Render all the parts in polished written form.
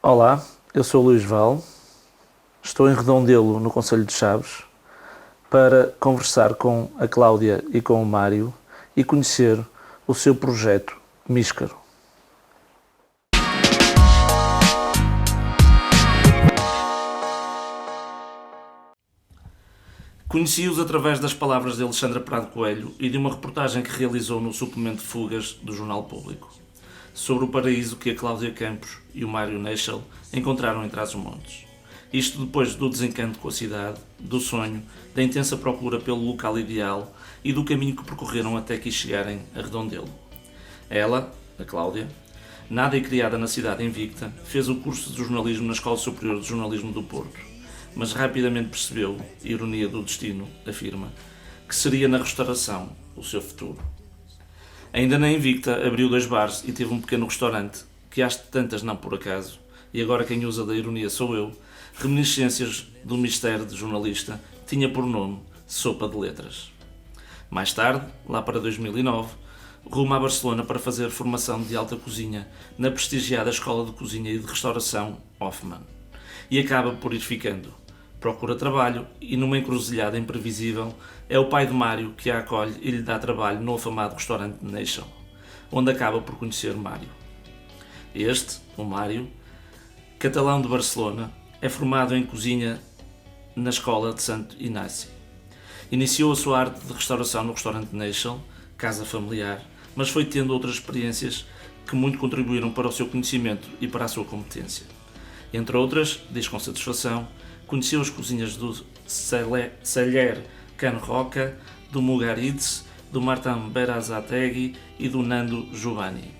Olá, eu sou o Luís Val, estou em Redondelo, no concelho de Chaves, para conversar com a Cláudia e com o Mário e conhecer o seu projeto Míscaro. Conheci-os através das palavras de Alexandra Prado Coelho e de uma reportagem que realizou no suplemento Fugas do Jornal Público, sobre o paraíso que a Cláudia Campos e o Mário Neichel encontraram em Trás-os-Montes. Isto depois do desencanto com a cidade, do sonho, da intensa procura pelo local ideal e do caminho que percorreram até aqui chegarem a Redondelo. Ela, a Cláudia, nada e criada na cidade invicta, fez o curso de jornalismo na Escola Superior de Jornalismo do Porto, mas rapidamente percebeu, ironia do destino, afirma, que seria na restauração o seu futuro. Ainda na Invicta abriu 2 bares e teve um pequeno restaurante, que às tantas não por acaso, e agora quem usa da ironia sou eu, reminiscências do mistério de jornalista, tinha por nome Sopa de Letras. Mais tarde, lá para 2009, rumo a Barcelona para fazer formação de alta cozinha na prestigiada Escola de Cozinha e de Restauração Hoffman. E acaba por ir ficando. Procura trabalho e, numa encruzilhada imprevisível, é o pai de Mário que a acolhe e lhe dá trabalho no afamado restaurante Neichel, onde acaba por conhecer Mário. Este, o Mário, catalão de Barcelona, é formado em cozinha na Escola de Santo Inácio. Iniciou a sua arte de restauração no restaurante Neichel, casa familiar, mas foi tendo outras experiências que muito contribuíram para o seu conhecimento e para a sua competência. Entre outras, diz com satisfação, conheceu as cozinhas do Celler Can Roca, do Mugaritz, do Martin Berazategui e do Nando Giovanni.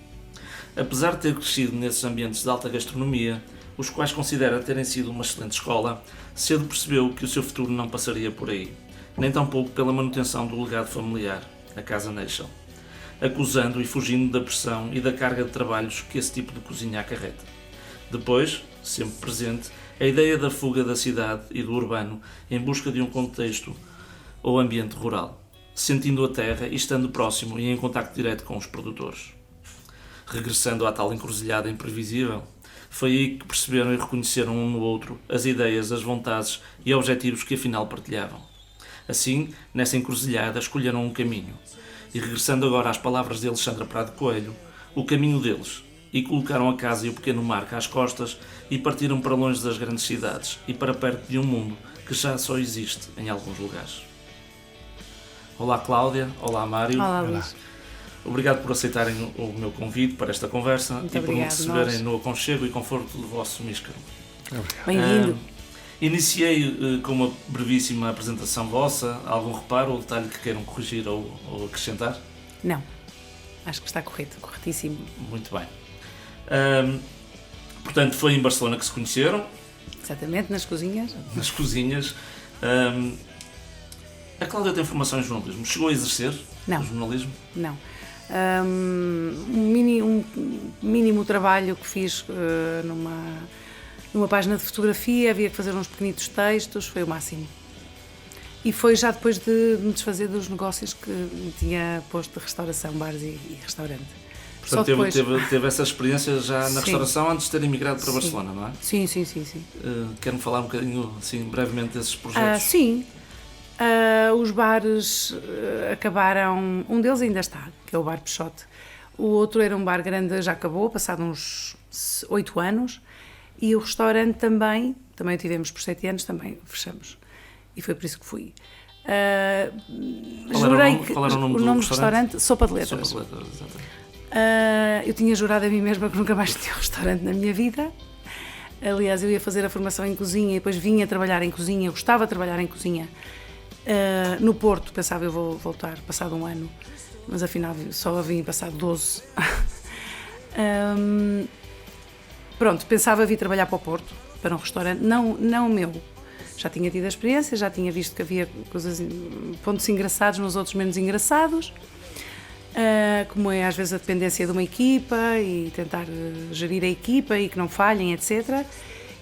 Apesar de ter crescido nesses ambientes de alta gastronomia, os quais considera terem sido uma excelente escola, cedo percebeu que o seu futuro não passaria por aí, nem tampouco pela manutenção do legado familiar, a Casa Neichel, acusando e fugindo da pressão e da carga de trabalhos que esse tipo de cozinha acarreta. Depois, sempre presente, a ideia da fuga da cidade e do urbano em busca de um contexto ou ambiente rural, sentindo a terra e estando próximo e em contacto direto com os produtores. Regressando à tal encruzilhada imprevisível, foi aí que perceberam e reconheceram um no outro as ideias, as vontades e objetivos que afinal partilhavam. Assim, nessa encruzilhada, escolheram um caminho. E regressando agora às palavras de Alexandra Prado Coelho, o caminho deles, e colocaram a casa e o pequeno mar às costas e partiram para longe das grandes cidades e para perto de um mundo que já só existe em alguns lugares. Olá Cláudia, olá Mário. Olá Luís. Obrigado por aceitarem o meu convite para esta conversa Muito e por me obrigado, receberem nós. no aconchego e conforto do vosso Míscaro. Bem-vindo. Iniciei com uma brevíssima apresentação vossa. Algum reparo ou detalhe que queiram corrigir ou acrescentar? Não, acho que está corretíssimo. Muito bem. Portanto, foi em Barcelona que se conheceram, Exatamente, nas cozinhas. nas cozinhas. A Cláudia tem formação em jornalismo. Chegou a exercer Não. o jornalismo? Não. Um mínimo trabalho que fiz numa página de fotografia, havia que fazer uns pequenitos textos, foi o máximo. E foi já depois de me desfazer dos negócios que me tinha posto de restauração, bares e restaurante. Portanto, teve essa experiência já na Sim. restauração antes de ter emigrado para Sim. Barcelona, não é? Sim. Quero-me falar um bocadinho, assim, brevemente desses projetos. Sim. Os bares acabaram, um deles ainda está, que é o Bar Peixote. O outro era um bar grande, já acabou, passado uns 8 anos. E o restaurante também tivemos por 7 anos, também fechamos. E foi por isso que fui. Qual era o nome do restaurante? Sopa de Letras. Sopa de Letras, exatamente. Eu tinha jurado a mim mesma que nunca mais tinha um restaurante na minha vida. Aliás, eu ia fazer a formação em cozinha e depois vinha trabalhar em cozinha. Eu gostava de trabalhar em cozinha. No Porto, pensava eu vou voltar passado um ano, mas afinal só vim passado 12. Pronto, pensava vir trabalhar para o Porto, para um restaurante, não o meu. Já tinha tido a experiência, já tinha visto que havia pontos engraçados nos outros menos engraçados. Como é às vezes a dependência de uma equipa e tentar gerir a equipa e que não falhem, etc.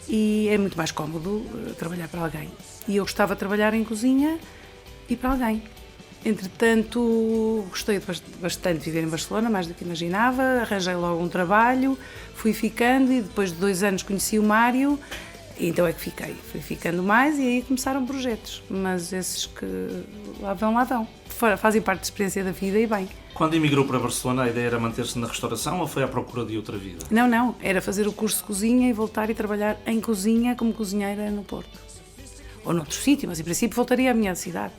E é muito mais cómodo trabalhar para alguém. E eu gostava de trabalhar em cozinha e para alguém. Entretanto, gostei bastante de viver em Barcelona, mais do que imaginava, arranjei logo um trabalho, fui ficando e depois de 2 anos conheci o Mário, e então é que fiquei. Fui ficando mais e aí começaram projetos, mas esses que lá vão. Fazem parte da experiência da vida e bem. Quando emigrou para Barcelona, a ideia era manter-se na restauração ou foi à procura de outra vida? Não, era fazer o curso de cozinha e voltar e trabalhar em cozinha como cozinheira no Porto. Ou noutro sítio, mas em princípio voltaria à minha cidade.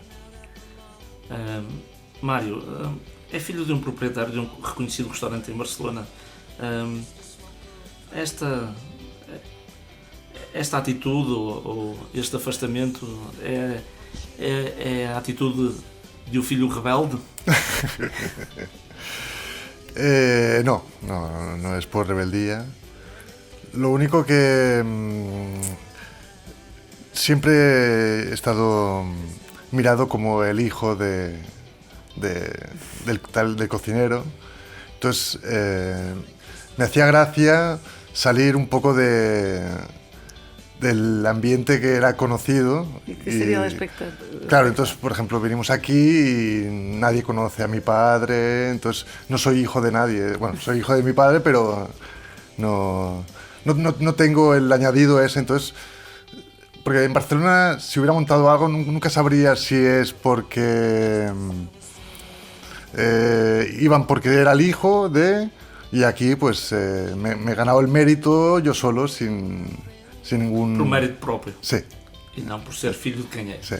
Mário, é filho de um proprietário de um reconhecido restaurante em Barcelona. Esta atitude ou este afastamento é a atitude de um filho rebelde? No es por rebeldía. Lo único que siempre he estado mirado como el hijo del cocinero. Entonces me hacía gracia salir un poco del ambiente que era conocido. ¿Y qué sería el espectáculo? Claro, entonces, por ejemplo, venimos aquí y nadie conoce a mi padre, entonces no soy hijo de nadie. Bueno, soy hijo de mi padre, pero no tengo el añadido ese, entonces... Porque en Barcelona, si hubiera montado algo, nunca sabría si es porque iban porque era el hijo de... Y aquí, pues, me he ganado el mérito yo solo, sin ningún... Por mérito próprio? Sí. E não por ser filho de quem é? Sí.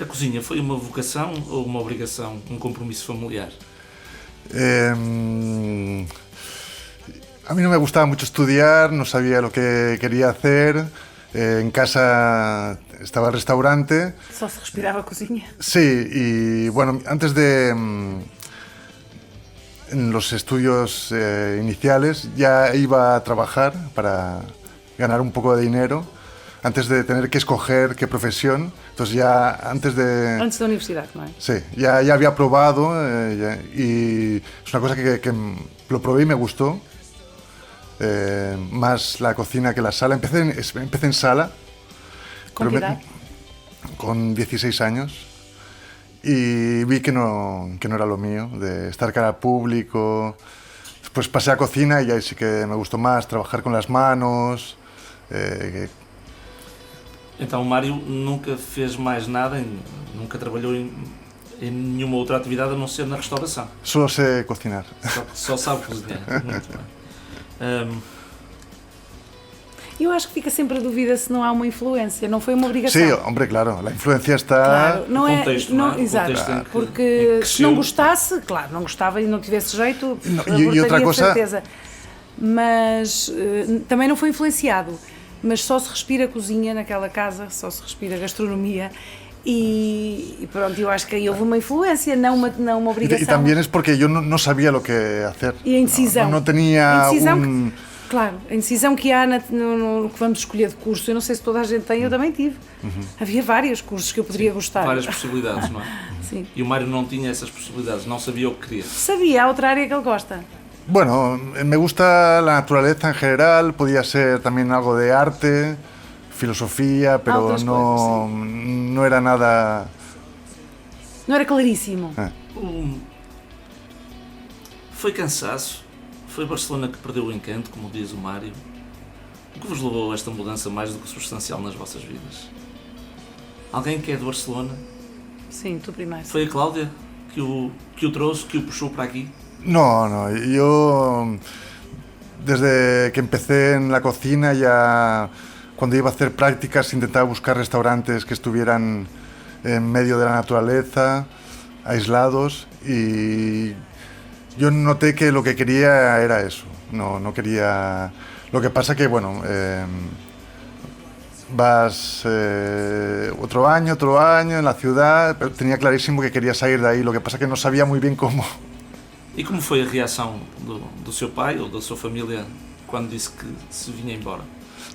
A cozinha foi uma vocação ou uma obrigação, um compromisso familiar? A mí no me gustaba mucho estudiar, no sabía lo que quería hacer. En casa estaba el restaurante. Só se respirava cozinha? Sí, y bueno, antes de... En los estudios iniciales ya iba a trabajar para ganar un poco de dinero antes de tener que escoger qué profesión. Entonces ya antes da universidad, ¿no? Sí, ya había probado y es una cosa que lo probé y me gustó. Más la cocina que la sala. Empecé en sala. ¿Con qué edad? Con 16 años. Y vi que no era lo mío, de estar cara al público. Después pasé a cocina y ahí sí que me gustó más, trabajar con las manos. Então o Mário nunca fez mais nada, nunca trabalhou em nenhuma outra atividade a não ser na restauração? Solo sé cocinar. Só sabe cozinhar, muito bem. Eu acho que fica sempre a dúvida se não há uma influência, não foi uma obrigação. Sí, hombre, claro, la influencia está... Claro, não é, contexto, não, não é? exato, Contexto porque se não gostasse, claro, não gostava e não tivesse jeito, e outra coisa... de certeza. Mas também não foi influenciado, mas só se respira cozinha naquela casa, só se respira gastronomia. Y pronto, yo acho que ahí houve uma influencia, não uma obrigação. Y también es porque yo no sabía lo que hacer. E a indecisão. No tenía Claro, a indecisão que há no que vamos escolher de curso, eu não sei se toda a gente tem, eu também tive. Havia vários cursos que eu poderia gostar. Várias possibilidades, não é? Sim. E o Mário não tinha essas possibilidades, não sabia o que queria. Sabia, há outra área que ele gosta. Bueno, me gusta la naturaleza en general, podía ser también algo de arte, filosofía, pero no era nada... Não era claríssimo. Foi cansaço? Foi Barcelona que perdeu o encanto, como diz o Mário? O que vos levou a esta mudança mais do que substancial nas vossas vidas? Alguém que é de Barcelona? Sim, tu primeiro. Foi a Cláudia que o trouxe, que o puxou para aquí? No, yo desde que empecé en la cocina ya cuando iba a hacer prácticas intentaba buscar restaurantes que estuvieran en medio de la naturaleza, aislados, y yo noté que lo que quería era eso, no quería... Lo que pasa que, bueno, vas otro año en la ciudad, pero tenía clarísimo que quería salir de ahí, lo que pasa que no sabía muy bien cómo. E como foi a reação do seu pai ou da sua família quando disse que se vinha embora?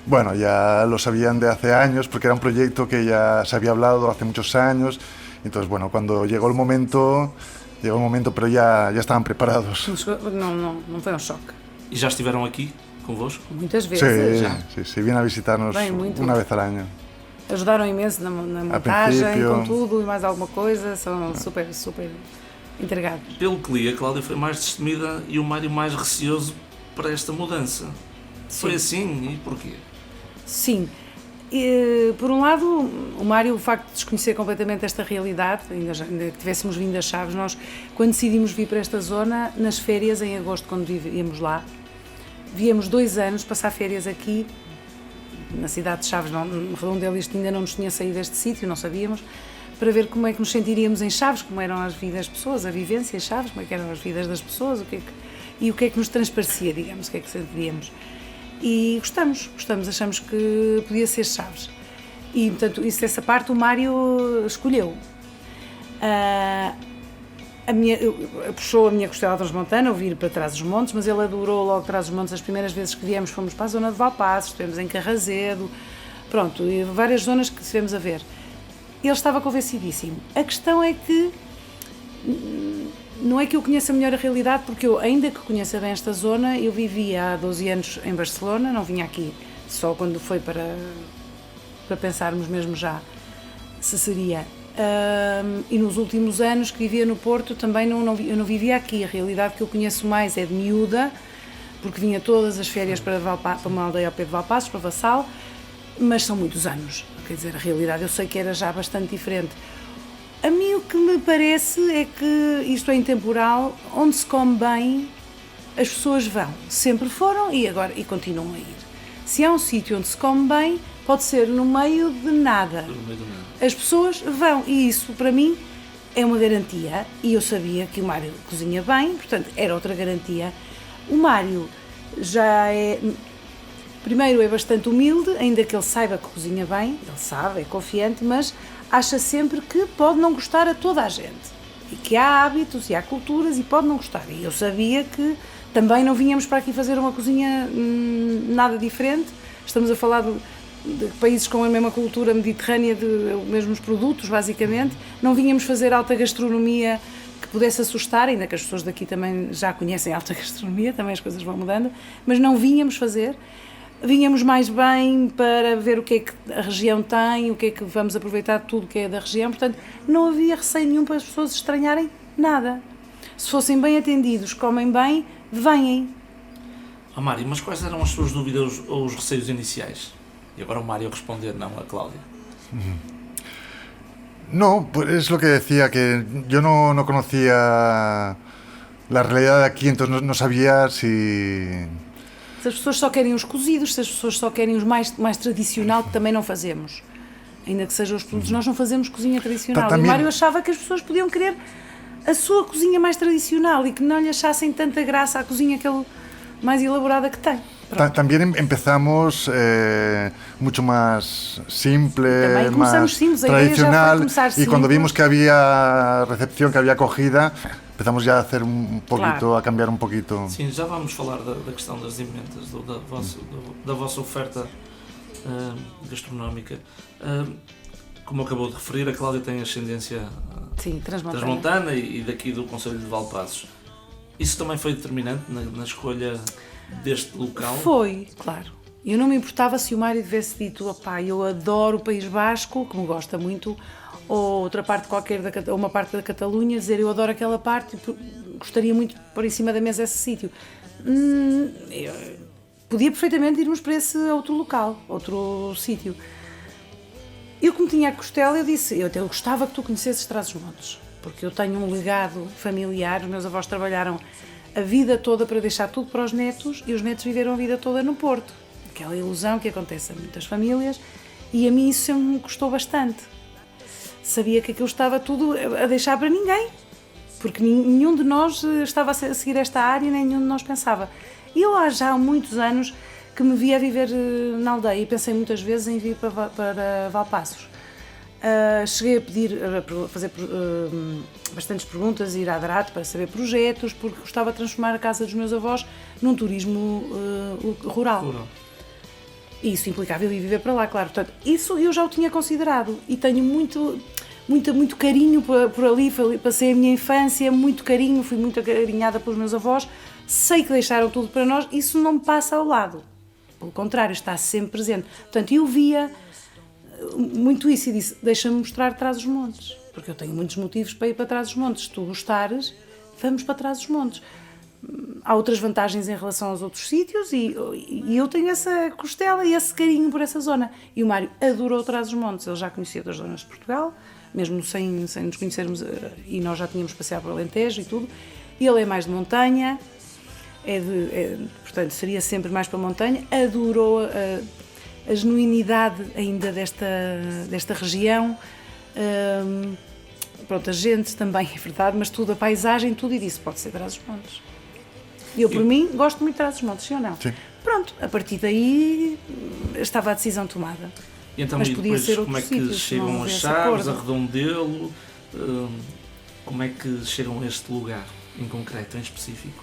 Bueno, ya lo sabían de hace años porque era un proyecto que ya se había hablado hace muchos años. Entonces, bueno, cuando llegó el momento, pero ya estaban preparados. Não foi um choque. E já estiveram aqui convosco? Muitas vezes. Sí, vienen a visitarnos una vez al año. ajudaram imenso na montagem, princípio. com tudo e mais alguma coisa, são super entregados. Pelo que li, a Cláudia foi mais destemida e o Mário mais receoso para esta mudança. Foi assim? E porquê? Sim. Por um lado, o Mário, o facto de desconhecer completamente esta realidade, ainda que tivéssemos vindo a Chaves, nós, quando decidimos vir para esta zona, nas férias, em agosto, quando vivíamos lá, viemos 2 anos passar férias aqui, na cidade de Chaves, Redondela, isto ainda não nos tinha saído deste sítio, não sabíamos, para ver como é que nos sentiríamos em Chaves, como eram as vidas das pessoas, a vivência em Chaves, como é que eram as vidas das pessoas, o que é que nos transparecia, digamos, o que é que sentiríamos. E gostamos, achamos que podia ser Chaves. E, portanto, dessa parte o Mário escolheu. Puxou a minha costela transmontana, vir para Trás-os-Montes, mas ele adorou logo Trás-os-Montes. As primeiras vezes que viemos fomos para a zona de Valpaços, estivemos em Carrazedo, pronto, e várias zonas que estivemos a ver. Ele estava convencidíssimo. A questão é que não é que eu conheça melhor a realidade, porque eu, ainda que conheça bem esta zona, eu vivia há 12 anos em Barcelona, não vinha aqui só quando foi para pensarmos mesmo já se seria. E nos últimos anos que vivia no Porto também eu não vivia aqui. A realidade que eu conheço mais é de miúda, porque vinha todas as férias para uma aldeia ao pé de Valpaços, para Vassal, mas são muitos anos. Quer dizer, a realidade eu sei que era já bastante diferente. A mim o que me parece é que isto é intemporal, onde se come bem, as pessoas vão. Sempre foram e agora continuam a ir. Se há um sítio onde se come bem, pode ser no meio de nada. As pessoas vão e isso para mim é uma garantia e eu sabia que o Mário cozinha bem, portanto era outra garantia. O Mário já é... Primeiro é bastante humilde, ainda que ele saiba que cozinha bem, ele sabe, é confiante, mas acha sempre que pode não gostar a toda a gente. E que há hábitos e há culturas e pode não gostar. E eu sabia que também não vínhamos para aqui fazer uma cozinha nada diferente. Estamos a falar de países com a mesma cultura mediterrânea, de mesmos produtos, basicamente. Não vínhamos fazer alta gastronomia que pudesse assustar, ainda que as pessoas daqui também já conhecem alta gastronomia, também as coisas vão mudando, mas não vínhamos fazer. Vínhamos mais bem para ver o que é que a região tem, o que é que vamos aproveitar de tudo que é da região, portanto não havia receio nenhum para as pessoas estranharem nada. Se fossem bem atendidos, comem bem, venham. Mário, mas quais eram as suas dúvidas ou os receios iniciais? E agora o Mário responder não a Cláudia. No, pues es lo que decía, que yo no conocía la realidad de aquí, entonces no sabía si... Se as pessoas só querem os cozidos, se as pessoas só querem os mais tradicional, que também não fazemos. Ainda que sejam os produtos, nós não fazemos cozinha tradicional. E o Mário achava que as pessoas podiam querer a sua cozinha mais tradicional e que não lhe achassem tanta graça à cozinha mais elaborada que tem. También empezamos mucho más simple, más tradicional, y cuando vimos que había recepción, que había acogida, empezamos ya a hacer un poquito, claro, a cambiar un poquito. Sim, já vamos falar da questão das emendas, da vossa oferta gastronómica. Como acabou de referir, a Cláudia tem ascendência transmontana e daqui do Concelho de Valpaços. Isso também foi determinante na escolha deste local? Foi, claro. Eu não me importava se o Mário tivesse dito, opá, eu adoro o País Basco, que me gosta muito, ou outra parte qualquer, ou uma parte da Catalunha, dizer eu adoro aquela parte, gostaria muito de pôr em cima da mesa esse sítio. Podia perfeitamente irmos para esse outro local, outro sítio. Eu, como tinha a costela, eu disse, eu gostava que tu conhecesses Trás-os-Montes, porque eu tenho um legado familiar, os meus avós trabalharam a vida toda para deixar tudo para os netos e os netos viveram a vida toda no Porto. Aquela ilusão que acontece a muitas famílias e a mim isso sempre me custou bastante. Sabia que aquilo estava tudo a deixar para ninguém, porque nenhum de nós estava a seguir esta área, nem nenhum de nós pensava. E eu há já muitos anos que me via a viver na aldeia e pensei muitas vezes em vir para Valpaços. Cheguei a fazer bastantes perguntas, ir à DRAT para saber projetos, porque gostava de transformar a casa dos meus avós num turismo rural. E isso implicava eu ir viver para lá, claro. Portanto, isso eu já o tinha considerado e tenho muito carinho por ali, passei a minha infância, muito carinho, fui muito acarinhada pelos meus avós, sei que deixaram tudo para nós, isso não me passa ao lado. Pelo contrário, está sempre presente. Portanto, eu via muito isso, e disse, deixa-me mostrar Trás-os-Montes, porque eu tenho muitos motivos para ir para Trás-os-Montes. Se tu gostares, vamos para Trás-os-Montes. Há outras vantagens em relação aos outros sítios e eu tenho essa costela e esse carinho por essa zona. E o Mário adorou Trás-os-Montes, ele já conhecia outras zonas de Portugal, mesmo sem nos conhecermos, e nós já tínhamos passeado por Alentejo e tudo. Ele é mais de montanha, portanto seria sempre mais para montanha, adorou a genuinidade ainda desta região, pronto, a gente também, é verdade, mas tudo, a paisagem, tudo, e disse, pode ser Trás-os-Montes. Eu, por mim, gosto muito de Trás-os-Montes, sim ou não? Sim. Pronto, a partir daí estava a decisão tomada. E então, mas e podia depois, ser como é outro que sítio, chegam as Chaves, a Redondelo, como é que chegam a este lugar, em concreto, em específico?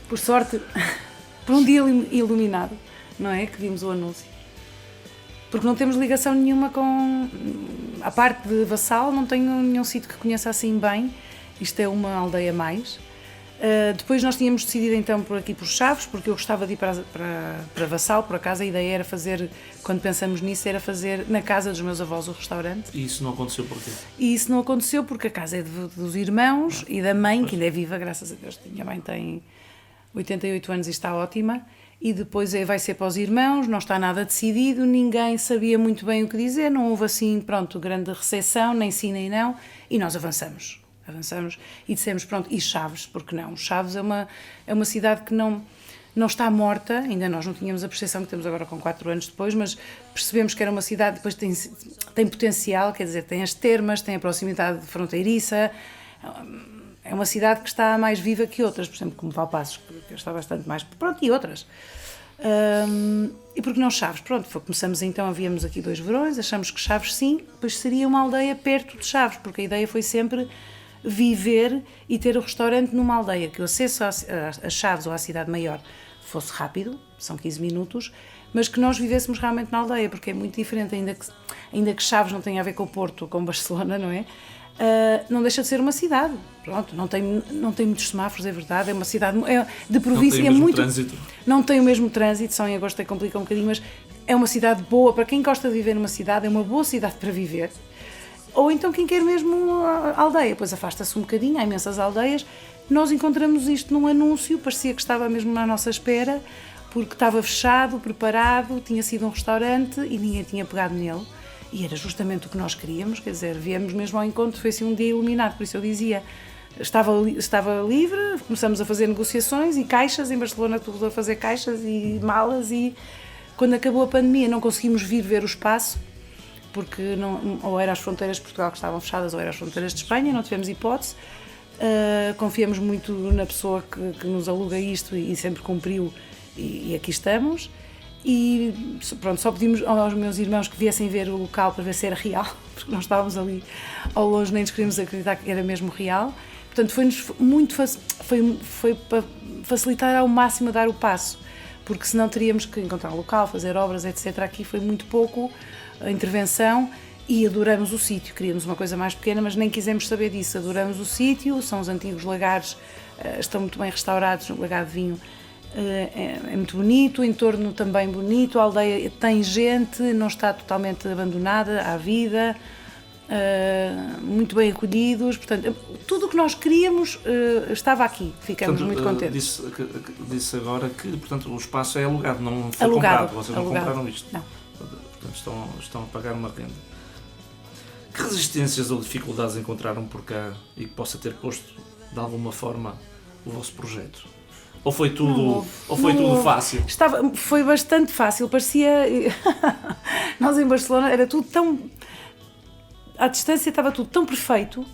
Por sorte, por um dia iluminado, não é, que vimos o anúncio. Porque não temos ligação nenhuma com... A parte de Vassal, não tenho nenhum sítio que conheça assim bem. Isto é uma aldeia mais. Depois nós tínhamos decidido então por aqui por Chaves, porque eu gostava de ir para Vassal, por acaso a ideia era fazer, quando pensamos nisso, era fazer na casa dos meus avós o restaurante. E isso não aconteceu porquê? E isso não aconteceu porque a casa é dos irmãos e da mãe, que ainda é viva, graças a Deus. Minha mãe tem 88 anos e está ótima. E depois vai ser para os irmãos, não está nada decidido, ninguém sabia muito bem o que dizer, não houve assim, pronto, grande recepção, nem sim nem não, e nós avançamos e dissemos, pronto, e Chaves, porque não? Chaves é uma cidade que não está morta, ainda nós não tínhamos a percepção que temos agora com 4 anos depois, mas percebemos que era uma cidade, depois tem potencial, quer dizer, tem as termas, tem a proximidade fronteiriça, é uma cidade que está mais viva que outras, por exemplo, como Valpassos, que está bastante mais... Pronto, e outras. E porque não Chaves? Pronto, começamos então, havíamos aqui 2 verões, achamos que Chaves sim, depois seria uma aldeia perto de Chaves, porque a ideia foi sempre viver e ter o restaurante numa aldeia, que o acesso a Chaves ou à cidade maior fosse rápido, são 15 minutos, mas que nós vivêssemos realmente na aldeia, porque é muito diferente, ainda que Chaves não tenha a ver com o Porto ou com Barcelona, não é? Não deixa de ser uma cidade, pronto, não tem muitos semáforos, é verdade, é uma cidade de província, não tem o mesmo trânsito. Não tem o mesmo trânsito, só em agosto complica um bocadinho, mas é uma cidade boa, para quem gosta de viver numa cidade, é uma boa cidade para viver, ou então quem quer mesmo a aldeia, pois afasta-se um bocadinho, há imensas aldeias. Nós encontramos isto num anúncio, parecia que estava mesmo na nossa espera, porque estava fechado, preparado, tinha sido um restaurante e ninguém tinha pegado nele. E era justamente o que nós queríamos, quer dizer, viemos mesmo ao encontro, foi assim um dia iluminado, por isso eu dizia, estava livre, começamos a fazer negociações e caixas, em Barcelona tudo a fazer caixas e malas, e quando acabou a pandemia não conseguimos vir ver o espaço, porque ou era as fronteiras de Portugal que estavam fechadas ou era as fronteiras de Espanha, não tivemos hipótese. Confiamos muito na pessoa que nos aluga isto e sempre cumpriu, e aqui estamos. E pronto, só pedimos aos meus irmãos que viessem ver o local para ver se era real, porque nós estávamos ali ao longe, nem nos queríamos acreditar que era mesmo real. Portanto, foi-nos muito foi para facilitar ao máximo a dar o passo, porque senão teríamos que encontrar um local, fazer obras, etc. Aqui foi muito pouco a intervenção e adoramos o sítio. Queríamos uma coisa mais pequena, mas nem quisemos saber disso. Adoramos o sítio, são os antigos lagares, estão muito bem restaurados, o lagar de vinho. É muito bonito, o entorno também bonito, a aldeia tem gente, não está totalmente abandonada à vida, muito bem acolhidos, portanto, tudo o que nós queríamos estava aqui, ficamos muito contentes. Disse agora que, portanto, o espaço é alugado, não foi comprado, vocês não compraram isto. Não. Portanto, estão a pagar uma renda. Que resistências ou dificuldades encontraram por cá e que possa ter posto, de alguma forma, o vosso projeto? Ou foi tudo fácil? Foi bastante fácil, parecia... Nós em Barcelona era tudo tão... À distância estava tudo tão perfeito,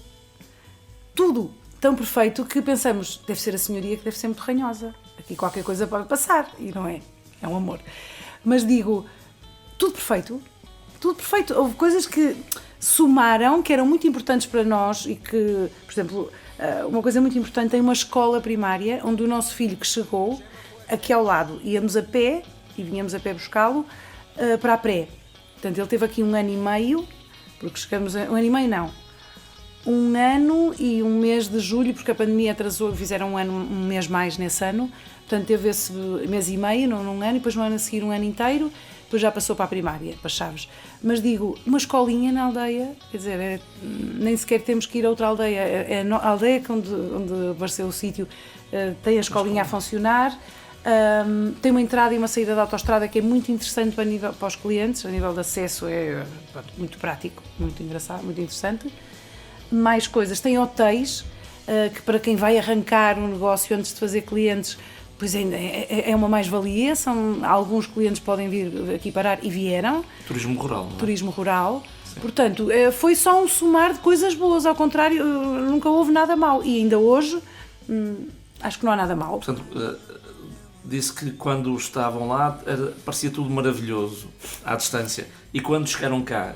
tudo tão perfeito, que pensamos, deve ser a senhoria que deve ser muito ranhosa. Aqui qualquer coisa pode passar, e não é. É um amor. Mas digo, tudo perfeito. Houve coisas que somaram, que eram muito importantes para nós e que, por exemplo... Uma coisa muito importante, tem uma escola primária onde o nosso filho que chegou, aqui ao lado, íamos a pé e vinhamos a pé buscá-lo para a pré. Portanto, ele teve aqui 1 ano e meio, porque chegamos a 1 ano e meio não, 1 ano e 1 mês de julho, porque a pandemia atrasou, fizeram 1 mês mais nesse ano, portanto teve esse mês e meio, não 1 ano, e depois no ano a seguir 1 ano inteiro, depois já passou para a primária, para Chaves. Mas digo, uma escolinha na aldeia, quer dizer, nem sequer temos que ir a outra aldeia, a aldeia onde apareceu o sítio tem a escolinha a funcionar, tem uma entrada e uma saída da autoestrada que é muito interessante para os clientes, a nível de acesso é muito prático, muito engraçado, muito interessante. Mais coisas, tem hotéis, que para quem vai arrancar um negócio antes de fazer clientes, pois é uma mais-valia, alguns clientes podem vir aqui parar e vieram. Turismo rural, não é? Turismo rural. Sim. Portanto, foi só um somar de coisas boas, ao contrário, nunca houve nada mal. E ainda hoje, acho que não há nada mal. Portanto, disse que quando estavam lá parecia tudo maravilhoso, à distância. E quando chegaram cá,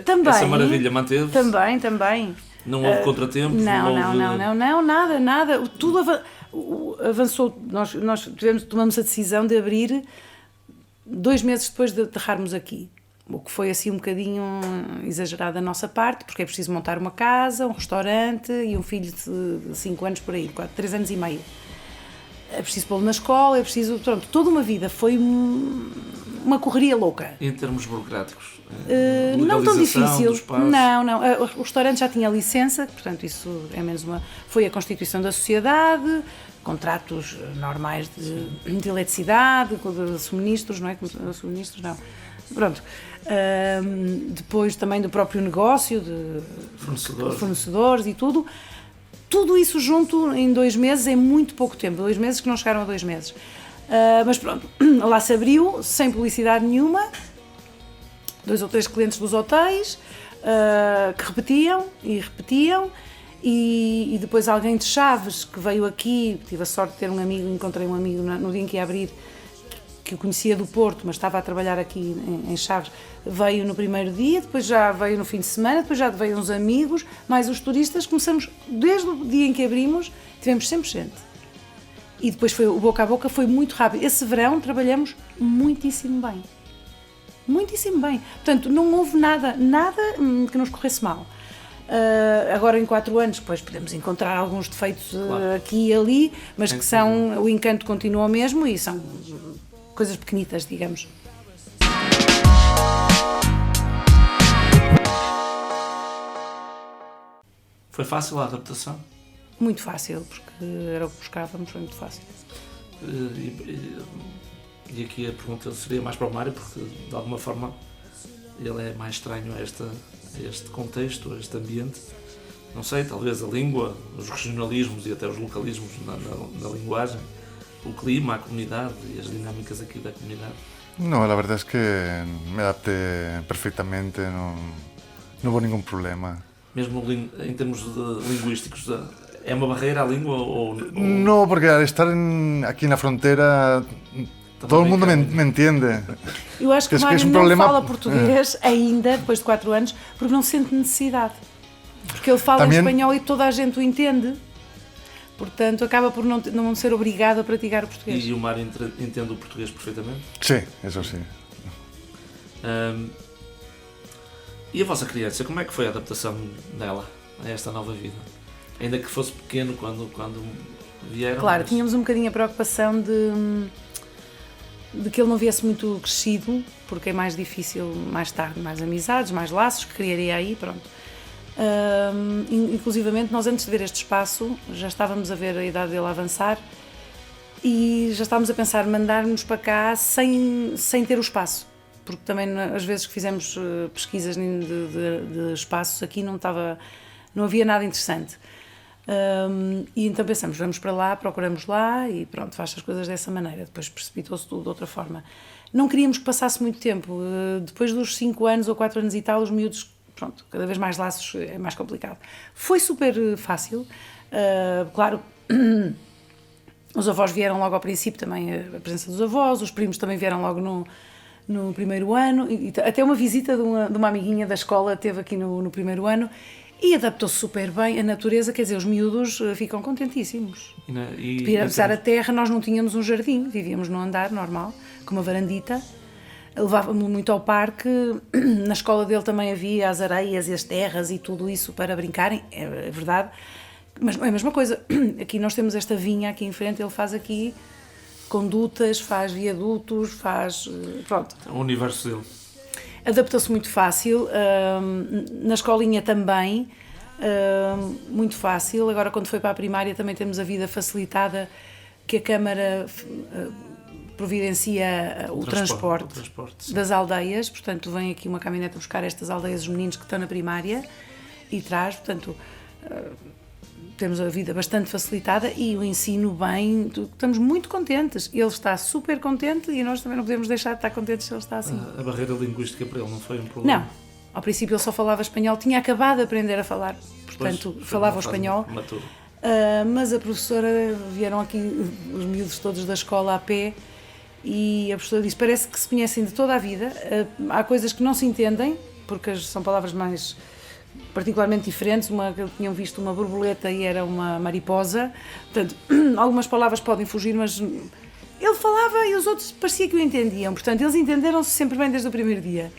também, essa maravilha manteve-se? Também. Não houve contratempos? Não, nada. Tudo avançou. Nós tomamos a decisão de abrir 2 meses depois de aterrarmos aqui. O que foi assim um bocadinho exagerado da nossa parte, porque é preciso montar uma casa, um restaurante e um filho de 5 anos por aí, 3 anos e meio. É preciso pô-lo na escola, é preciso... Pronto, toda uma vida. Foi uma correria louca. Em termos burocráticos? Não tão difícil. Não. O restaurante já tinha licença, portanto isso é menos foi a constituição da sociedade, contratos normais de eletricidade, de suministros, não é? Suministros, não. Pronto. Depois também do próprio negócio, de fornecedores e tudo. Tudo isso junto em 2 meses é muito pouco tempo. 2 meses que não chegaram a 2 meses. Mas pronto, lá se abriu, sem publicidade nenhuma. 2 ou 3 clientes dos hotéis que repetiam e depois alguém de Chaves que veio aqui, tive a sorte de ter encontrei um amigo no dia em que ia abrir, que eu conhecia do Porto, mas estava a trabalhar aqui em Chaves, veio no primeiro dia, depois já veio no fim de semana, depois já veio uns amigos, mais os turistas, começamos desde o dia em que abrimos, tivemos sempre gente. E depois o boca a boca foi muito rápido. Esse verão trabalhamos muitíssimo bem. Portanto, não houve nada que nos corresse mal. Agora em 4 anos, pois podemos encontrar alguns defeitos claro. Aqui e ali, mas que o encanto continua o mesmo e são coisas pequenitas, digamos. Foi fácil a adaptação? Muito fácil, porque era o que buscávamos, foi muito fácil. E aqui a pergunta seria mais para o Mário, porque de alguma forma ele é mais estranho a este contexto, a este ambiente. Não sei, talvez a língua, os regionalismos e até os localismos na linguagem, o clima, a comunidade e as dinâmicas aqui da comunidade. No, la verdad es que me adapté perfectamente, no hubo ningún problema. Mesmo em termos linguísticos, é uma barreira a língua ou... No, porque al estar aquí en la frontera todo el mundo me entiende. Eu acho que o Mário não fala português ainda, depois de 4 anos, porque não sente necessidade. Porque ele fala em espanhol e toda a gente o entende. Portanto, acaba por não ser obrigado a praticar o português. E o Mário entende o português perfeitamente? Sim, isso sim. E a vossa criança, como é que foi a adaptação dela a esta nova vida? Ainda que fosse pequeno quando vieram? Claro, tínhamos um bocadinho a preocupação de que ele não viesse muito crescido, porque é mais difícil mais tarde, mais amizades, mais laços que criaria aí, pronto. Inclusivamente nós antes de ver este espaço já estávamos a ver a idade dele avançar e já estávamos a pensar mandar-nos para cá sem ter o espaço, porque também às vezes que fizemos pesquisas de espaços aqui não havia nada interessante. E então pensamos, vamos para lá, procuramos lá e pronto, faz as coisas dessa maneira. Depois precipitou-se tudo de outra forma. Não queríamos que passasse muito tempo. Depois dos 5 anos ou 4 anos e tal, os miúdos, pronto, cada vez mais laços é mais complicado. Foi super fácil. Claro, os avós vieram logo ao princípio, também a presença dos avós, os primos também vieram logo no primeiro ano. E até uma visita de uma amiguinha da escola teve aqui no primeiro ano. E adaptou-se super bem à natureza, quer dizer, os miúdos ficam contentíssimos. De pisar a terra, nós não tínhamos um jardim, vivíamos num andar normal, com uma varandita. Levava-me muito ao parque, na escola dele também havia as areias e as terras e tudo isso para brincarem, é verdade. Mas é a mesma coisa, aqui nós temos esta vinha aqui em frente, ele faz aqui condutas, faz viadutos, faz... pronto. É o universo dele. Adaptou-se muito fácil, na escolinha também, muito fácil. Agora, quando foi para a primária, também temos a vida facilitada, que a Câmara providencia o transporte das aldeias. Portanto, vem aqui uma caminhonete buscar estas aldeias, os meninos que estão na primária, e traz, portanto... temos a vida bastante facilitada e o ensino bem, estamos muito contentes. Ele está super contente e nós também não podemos deixar de estar contentes se ele está assim. A barreira linguística para ele não foi um problema? Não, ao princípio ele só falava espanhol, tinha acabado de aprender a falar, portanto falava o espanhol. Mas a professora, vieram aqui os miúdos todos da escola a pé e a professora disse, parece que se conhecem de toda a vida, há coisas que não se entendem, porque são palavras mais... particularmente diferentes, que tinham visto uma borboleta e era uma mariposa, portanto, algumas palavras podem fugir, mas ele falava e os outros parecia que o entendiam, portanto, eles entenderam-se sempre bem desde o primeiro dia.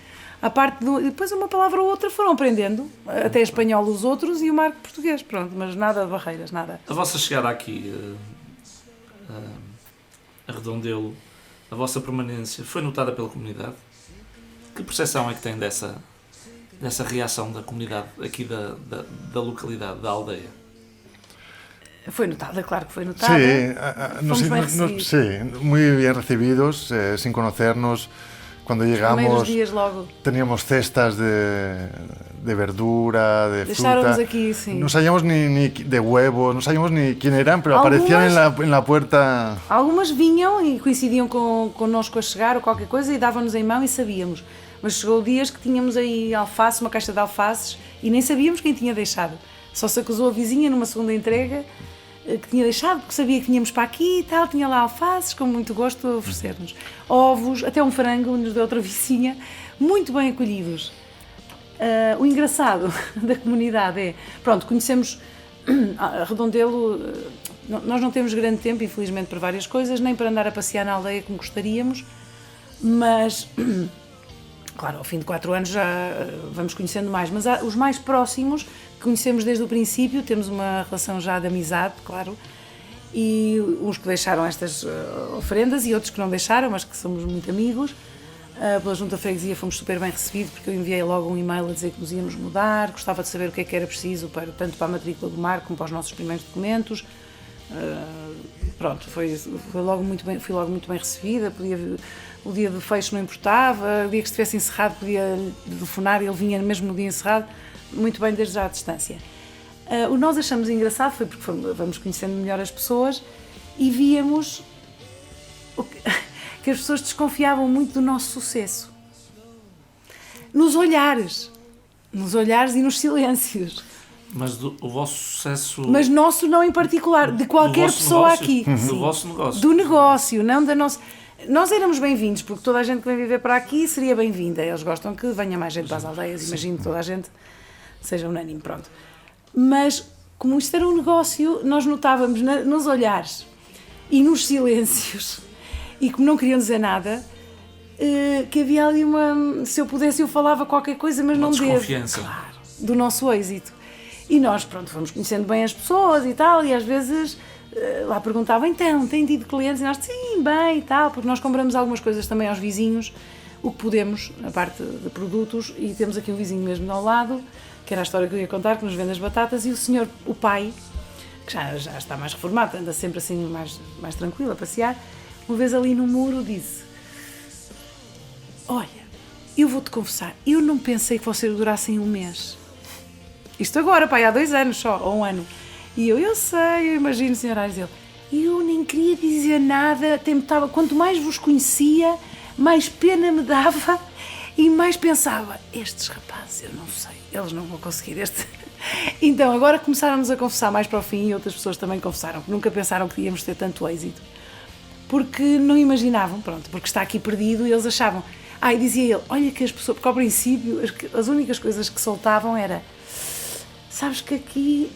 A parte depois uma palavra ou outra foram aprendendo, até espanhol os outros e o Marco português, pronto, mas nada de barreiras, nada. A vossa chegada aqui, a Redondelo, a vossa permanência, foi notada pela comunidade? Que percepção é que tem dessa reação da comunidade aqui da localidade, da aldeia? Foi notada, claro que foi notada. Sí, muy bien recibidos, sin conocernos. Cuando llegamos teníamos cestas de verdura, de fruta. Aquí, sí. No sabíamos ni de huevos, no sabíamos ni quién eran, pero aparecían en la puerta. Algumas vinham e coincidiam connosco a chegar ou qualquer coisa e davam-nos em mão e sabíamos. Mas chegou dias que tínhamos aí alface, uma caixa de alfaces, e nem sabíamos quem tinha deixado. Só se acusou a vizinha numa segunda entrega que tinha deixado, porque sabia que vinhamos para aqui e tal, tinha lá alfaces, com muito gosto a oferecer-nos. Ovos, até um frango nos deu outra vizinha, muito bem acolhidos. O engraçado da comunidade é, pronto, conhecemos a Redondelo, nós não temos grande tempo, infelizmente, para várias coisas, nem para andar a passear na aldeia como gostaríamos, mas... Claro, ao fim de 4 anos já vamos conhecendo mais, mas há os mais próximos, que conhecemos desde o princípio, temos uma relação já de amizade, claro, e uns que deixaram estas oferendas e outros que não deixaram, mas que somos muito amigos. Pela Junta de Freguesia fomos super bem recebidos, porque eu enviei logo um e-mail a dizer que nos íamos mudar, gostava de saber o que é que era preciso, tanto para a matrícula do Marco como para os nossos primeiros documentos. Pronto, fui logo muito bem recebida, o dia do fecho não importava, o dia que estivesse encerrado podia telefonar e ele vinha mesmo no dia encerrado, muito bem desde já à distância. O que nós achamos engraçado foi porque vamos conhecendo melhor as pessoas e víamos que as pessoas desconfiavam muito do nosso sucesso. Nos olhares e nos silêncios. Mas o vosso sucesso... Mas nosso não em particular, de qualquer pessoa negócio, aqui. Do vosso negócio. Do negócio, não da nossa... Nós éramos bem-vindos, porque toda a gente que vem viver para aqui seria bem-vinda. Eles gostam que venha mais gente para as aldeias, imagino que toda a gente seja unânime, pronto. Mas, como isto era um negócio, nós notávamos nos olhares e nos silêncios, e como não queriam dizer nada, que havia ali se eu pudesse eu falava qualquer coisa, mas não devo. Desconfiança. Claro, do nosso êxito. E nós, pronto, fomos conhecendo bem as pessoas e tal, e às vezes... lá perguntavam, então, tem tido clientes? E nós, sim, bem e tal, porque nós compramos algumas coisas também aos vizinhos, o que podemos, a parte de produtos, e temos aqui um vizinho mesmo ao lado, que era a história que eu ia contar, que nos vende as batatas, e o senhor, o pai, que já está mais reformado, anda sempre assim mais tranquilo a passear, uma vez ali no muro disse, olha, eu vou-te confessar, eu não pensei que vocês durassem um mês. Isto agora, pai, há 2 anos só, ou 1 ano. E eu sei, eu imagino, Sr. Aires, eu nem queria dizer nada, quanto mais vos conhecia, mais pena me dava e mais pensava, estes rapazes, eu não sei, eles não vão conseguir este. Então, agora começámos a confessar mais para o fim e outras pessoas também confessaram, que nunca pensaram que íamos ter tanto êxito. Porque não imaginavam, pronto, porque está aqui perdido e eles achavam. E dizia ele, olha que as pessoas, porque ao princípio as únicas coisas que soltavam era, sabes que aqui...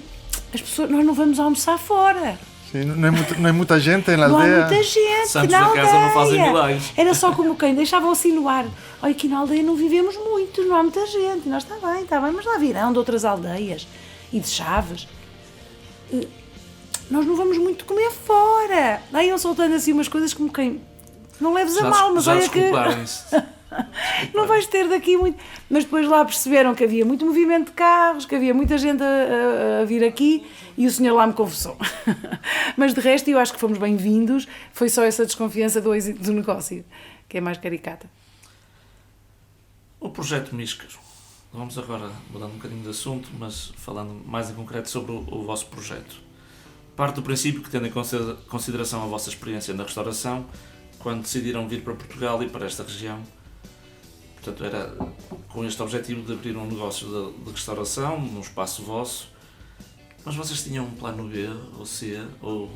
as pessoas, nós não vamos almoçar fora. Sim, não é muita gente na aldeia. Não há muita gente. Santos da casa não fazem milagres. Era só como quem deixavam assim no ar. Olha, aqui na aldeia não vivemos muito, não há muita gente. Nós está bem, mas lá virão de outras aldeias e de Chaves. nós não vamos muito comer fora. Aí eu soltando assim umas coisas como quem, não leves a Já mal, mas já olha que desculparem-se. não vais ter daqui muito. Mas depois lá perceberam que havia muito movimento de carros, que havia muita gente a vir aqui e o senhor lá me confessou. Mas de resto eu acho que fomos bem-vindos, foi só essa desconfiança do êxito do negócio, que é mais caricata. O projeto Míscaro. Vamos agora mudando um bocadinho de assunto, mas falando mais em concreto sobre o vosso projeto. Parte do princípio que, tendo em consideração a vossa experiência na restauração, quando decidiram vir para Portugal e para esta região, portanto era com este objetivo de abrir um negócio de restauração num espaço vosso, mas vocês tinham um plano B ou C ou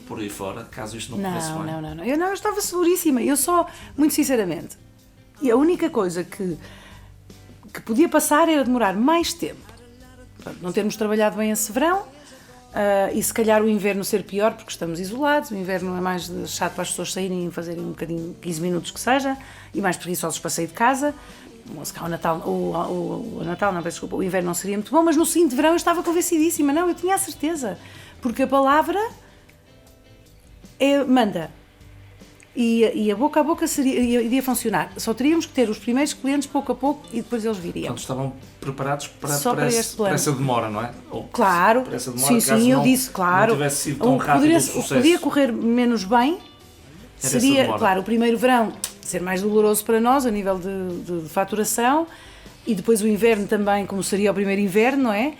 por aí fora, caso isto não corresse bem? Não. Eu estava seguríssima. Eu só, muito sinceramente, e a única coisa que podia passar era demorar mais tempo. Portanto, não termos trabalhado bem esse verão e se calhar o inverno ser pior porque estamos isolados. O inverno é mais chato para as pessoas saírem e fazerem um bocadinho, 15 minutos que seja, e mais preguiçosos para sair de casa. Se calhar o inverno não seria muito bom, mas no seguinte verão eu estava convencidíssima. Não, eu tinha a certeza. Porque a palavra manda. E a boca iria funcionar. Só teríamos que ter os primeiros clientes pouco a pouco e depois eles viriam. Portanto, estavam preparados para essa demora, não é? Ou claro, para essa demora, sim, eu disse, claro. Não tivesse sido tão rápido o sucesso. O que podia correr menos bem seria, claro, o primeiro verão ser mais doloroso para nós a nível de faturação e depois o inverno também, como seria o primeiro inverno, não é?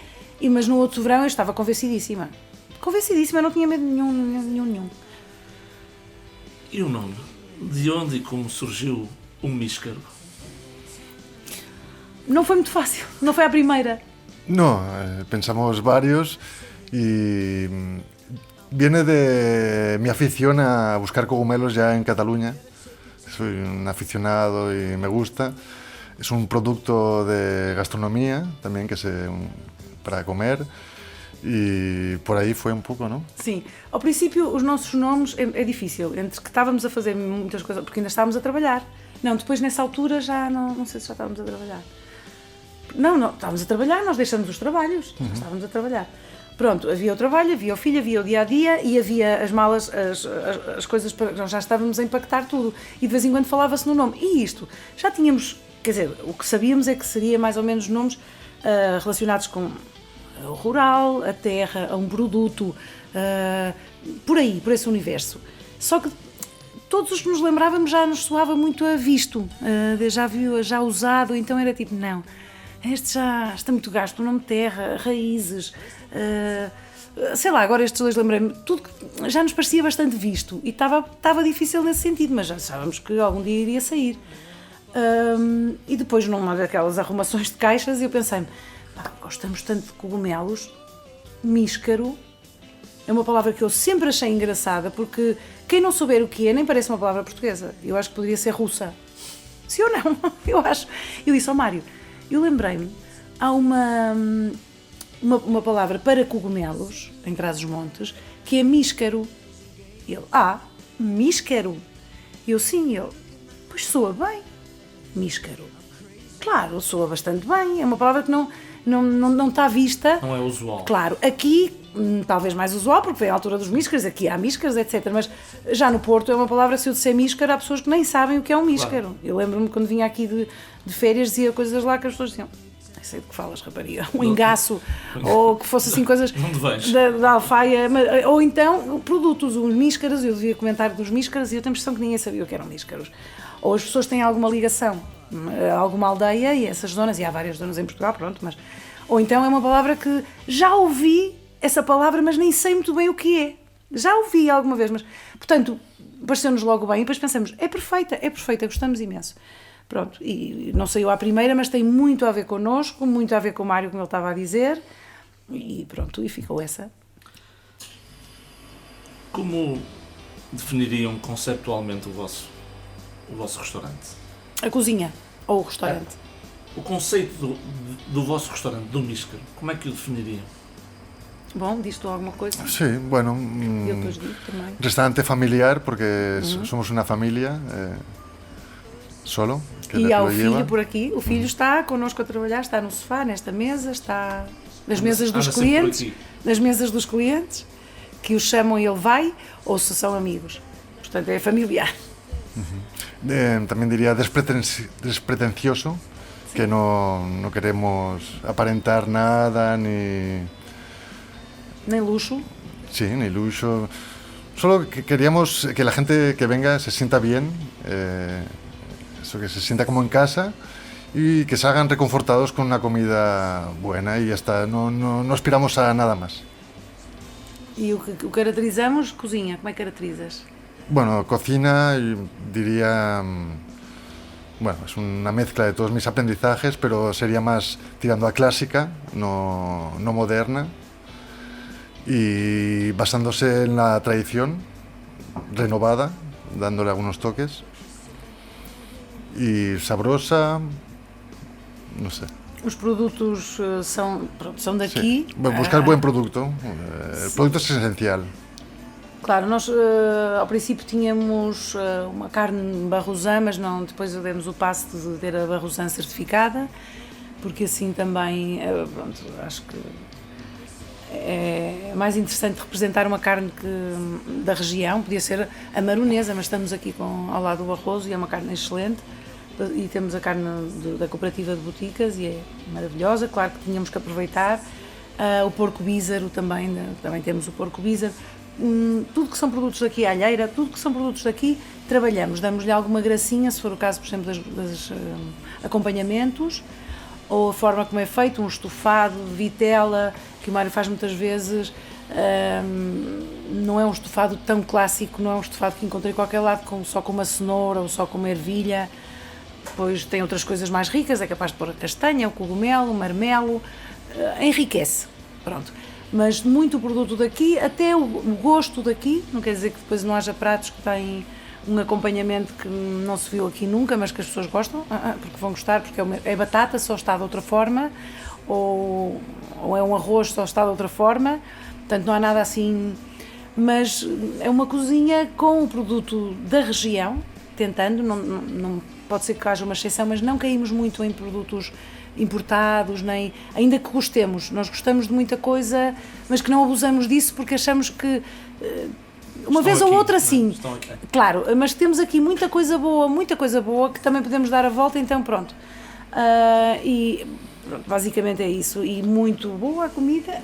Mas no outro verão eu estava convencidíssima. Convencidíssima, não tinha medo nenhum. E o nome? De onde e como surgiu o Míscaro? Não foi muito fácil, não foi a primeira. No, pensamos varios y viene de mi afición a buscar cogumelos ya en Cataluña. Soy un aficionado y me gusta. Es un producto de gastronomía también para comer. E por aí foi um pouco, não? Sim, ao princípio os nossos nomes é difícil, entre que estávamos a fazer muitas coisas, porque ainda estávamos a trabalhar. Não, depois nessa altura já não sei se já estávamos a trabalhar. Não, estávamos a trabalhar, nós deixamos os trabalhos, estávamos a trabalhar. Pronto, havia o trabalho, havia o filho, havia o dia-a-dia e havia as malas, as coisas, nós já estávamos a empacotar tudo e de vez em quando falava-se no nome. E isto, já tínhamos, quer dizer, o que sabíamos é que seria mais ou menos nomes relacionados com o rural, a terra, a um produto, por aí, por esse universo. Só que todos os que nos lembrávamos já nos soava muito a visto, já usado, então era tipo, não, este já está muito gasto, o nome terra, raízes, sei lá, agora estes dois lembrei-me, tudo que já nos parecia bastante visto e estava difícil nesse sentido, mas já sabíamos que algum dia iria sair. E depois numa daquelas arrumações de caixas eu pensei-me, gostamos tanto de cogumelos, míscaro é uma palavra que eu sempre achei engraçada porque quem não souber o que é nem parece uma palavra portuguesa, eu acho que poderia ser russa, sim ou não? Eu acho. Eu disse ao Mário, eu lembrei-me, há uma palavra para cogumelos em Trás-os-Montes que é míscaro. Ele, míscaro? Eu, sim, ele, pois soa bem, míscaro. Claro, soa bastante bem, é uma palavra que não está vista. Não é usual. Claro, aqui talvez mais usual, porque vem à altura dos míscaros, aqui há míscaros, etc. Mas já no Porto é uma palavra, se eu disser míscaro, há pessoas que nem sabem o que é um míscaro. Claro. Eu lembro-me quando vinha aqui de férias, dizia coisas lá que as pessoas diziam, não sei de que falas, rapariga, um engaço, ou que fosse assim coisas da alfaia, ou então produtos, uns míscaros, eu devia comentar dos míscaros e eu tenho a impressão que ninguém sabia o que eram míscaros. Ou as pessoas têm alguma ligação a alguma aldeia e essas zonas, e há várias zonas em Portugal, pronto, mas... Ou então é uma palavra que já ouvi essa palavra, mas nem sei muito bem o que é. Já ouvi alguma vez, mas... Portanto, pareceu-nos logo bem e depois pensamos, é perfeita, gostamos imenso. Pronto, e não saiu à primeira, mas tem muito a ver connosco, muito a ver com o Mário, como ele estava a dizer, e pronto, e ficou essa. Como definiriam conceptualmente o vosso restaurante? A cozinha, ou o restaurante. O conceito do vosso restaurante, do Míscaro, como é que o definiriam? Bom, diz tu alguma coisa? Sí, bueno, Eu depois digo também. Restaurante familiar, porque somos una familia solo. Que e há o filho por aqui, o filho está connosco a trabalhar, está no sofá, nesta mesa, está nas mesas dos clientes, nas mesas dos clientes, que o chamam e ele vai, ou se são amigos. Portanto, é familiar. También diría despretencioso, que no queremos aparentar nada, ni luxo. Sí, ni lujo. Solo que queríamos que la gente que venga se sienta bien, eso, que se sienta como en casa y que se hagan reconfortados con una comida buena y ya está. No aspiramos a nada más. E o que caracterizamos? Cozinha, como é que caracterizas? Bueno, cocina, diría, bueno, es una mezcla de todos mis aprendizajes, pero sería más tirando a clásica, no moderna, y basándose en la tradición renovada, dándole algunos toques, y sabrosa, no sé. Os produtos são daqui. Sí. Buscar buen producto, el producto es esencial. Claro, nós ao princípio tínhamos uma carne barrosã, mas não, depois demos o passo de ter a barrosã certificada, porque assim também, pronto, acho que é mais interessante representar uma carne da região. Podia ser a maronesa, mas estamos aqui ao lado do Barroso e é uma carne excelente, e temos a carne da cooperativa de Boticas e é maravilhosa. Claro que tínhamos que aproveitar o porco bízaro também temos o porco bízaro. Tudo que são produtos daqui, a alheira, tudo que são produtos daqui, trabalhamos, damos-lhe alguma gracinha, se for o caso, por exemplo, dos acompanhamentos, ou a forma como é feito, um estofado de vitela, que o Mário faz muitas vezes. Não é um estofado tão clássico, não é um estofado que encontrei em qualquer lado, só com uma cenoura ou só com uma ervilha. Depois tem outras coisas mais ricas, é capaz de pôr a castanha, o cogumelo, o marmelo, enriquece, pronto. Mas muito produto daqui, até o gosto daqui, não quer dizer que depois não haja pratos que têm um acompanhamento que não se viu aqui nunca, mas que as pessoas gostam, porque vão gostar, porque é batata, só está de outra forma, ou é um arroz, só está de outra forma, portanto não há nada assim, mas é uma cozinha com o produto da região, tentando, não pode ser que haja uma exceção, mas não caímos muito em produtos importados, nem, ainda que gostemos, nós gostamos de muita coisa, mas que não abusamos disso porque achamos que uma vez ou outra sim, claro, mas temos aqui muita coisa boa que também podemos dar a volta, então pronto. E basicamente é isso, e muito boa a comida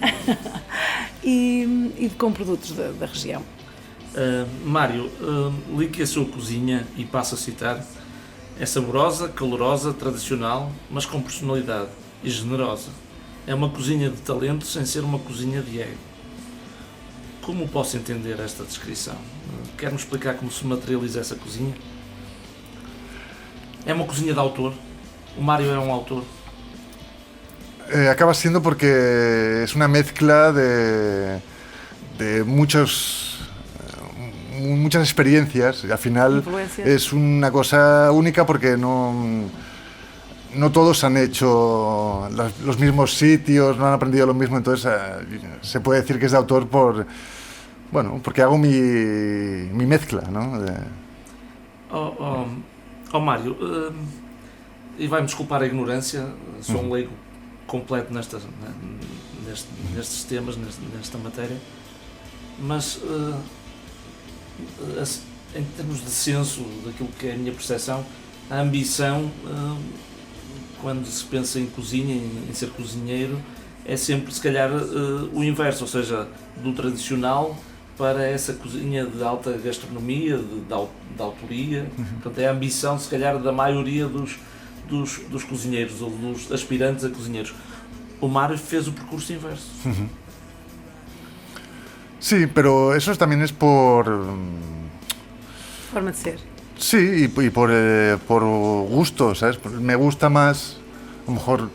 e com produtos da região. Mário, li que a sua cozinha, e passo a citar, é saborosa, calorosa, tradicional, mas com personalidade e generosa. É uma cozinha de talento sem ser uma cozinha de ego. Como posso entender esta descrição? Quer-me explicar como se materializa essa cozinha? É uma cozinha de autor? O Mário é um autor? Acaba siendo porque es una mezcla de muchas experiencias y al final es una cosa única porque no todos han hecho los mismos sitios, no han aprendido lo mismo, entonces se puede decir que es de autor porque hago mi mezcla, ¿no? Mário, e vai-me desculpar a ignorância, sou um leigo completo nestes temas, nesta matéria, mas em termos de senso daquilo que é a minha percepção, a ambição, quando se pensa em cozinha, em ser cozinheiro, é sempre se calhar o inverso, ou seja, do tradicional para essa cozinha de alta gastronomia, de autoria. Portanto, é a ambição se calhar da maioria dos cozinheiros ou dos aspirantes a cozinheiros. O Mário fez o percurso inverso. Sí, pero eso también es por... Forma de ser. Sí, y por gusto, ¿sabes? Me gusta más, a lo mejor,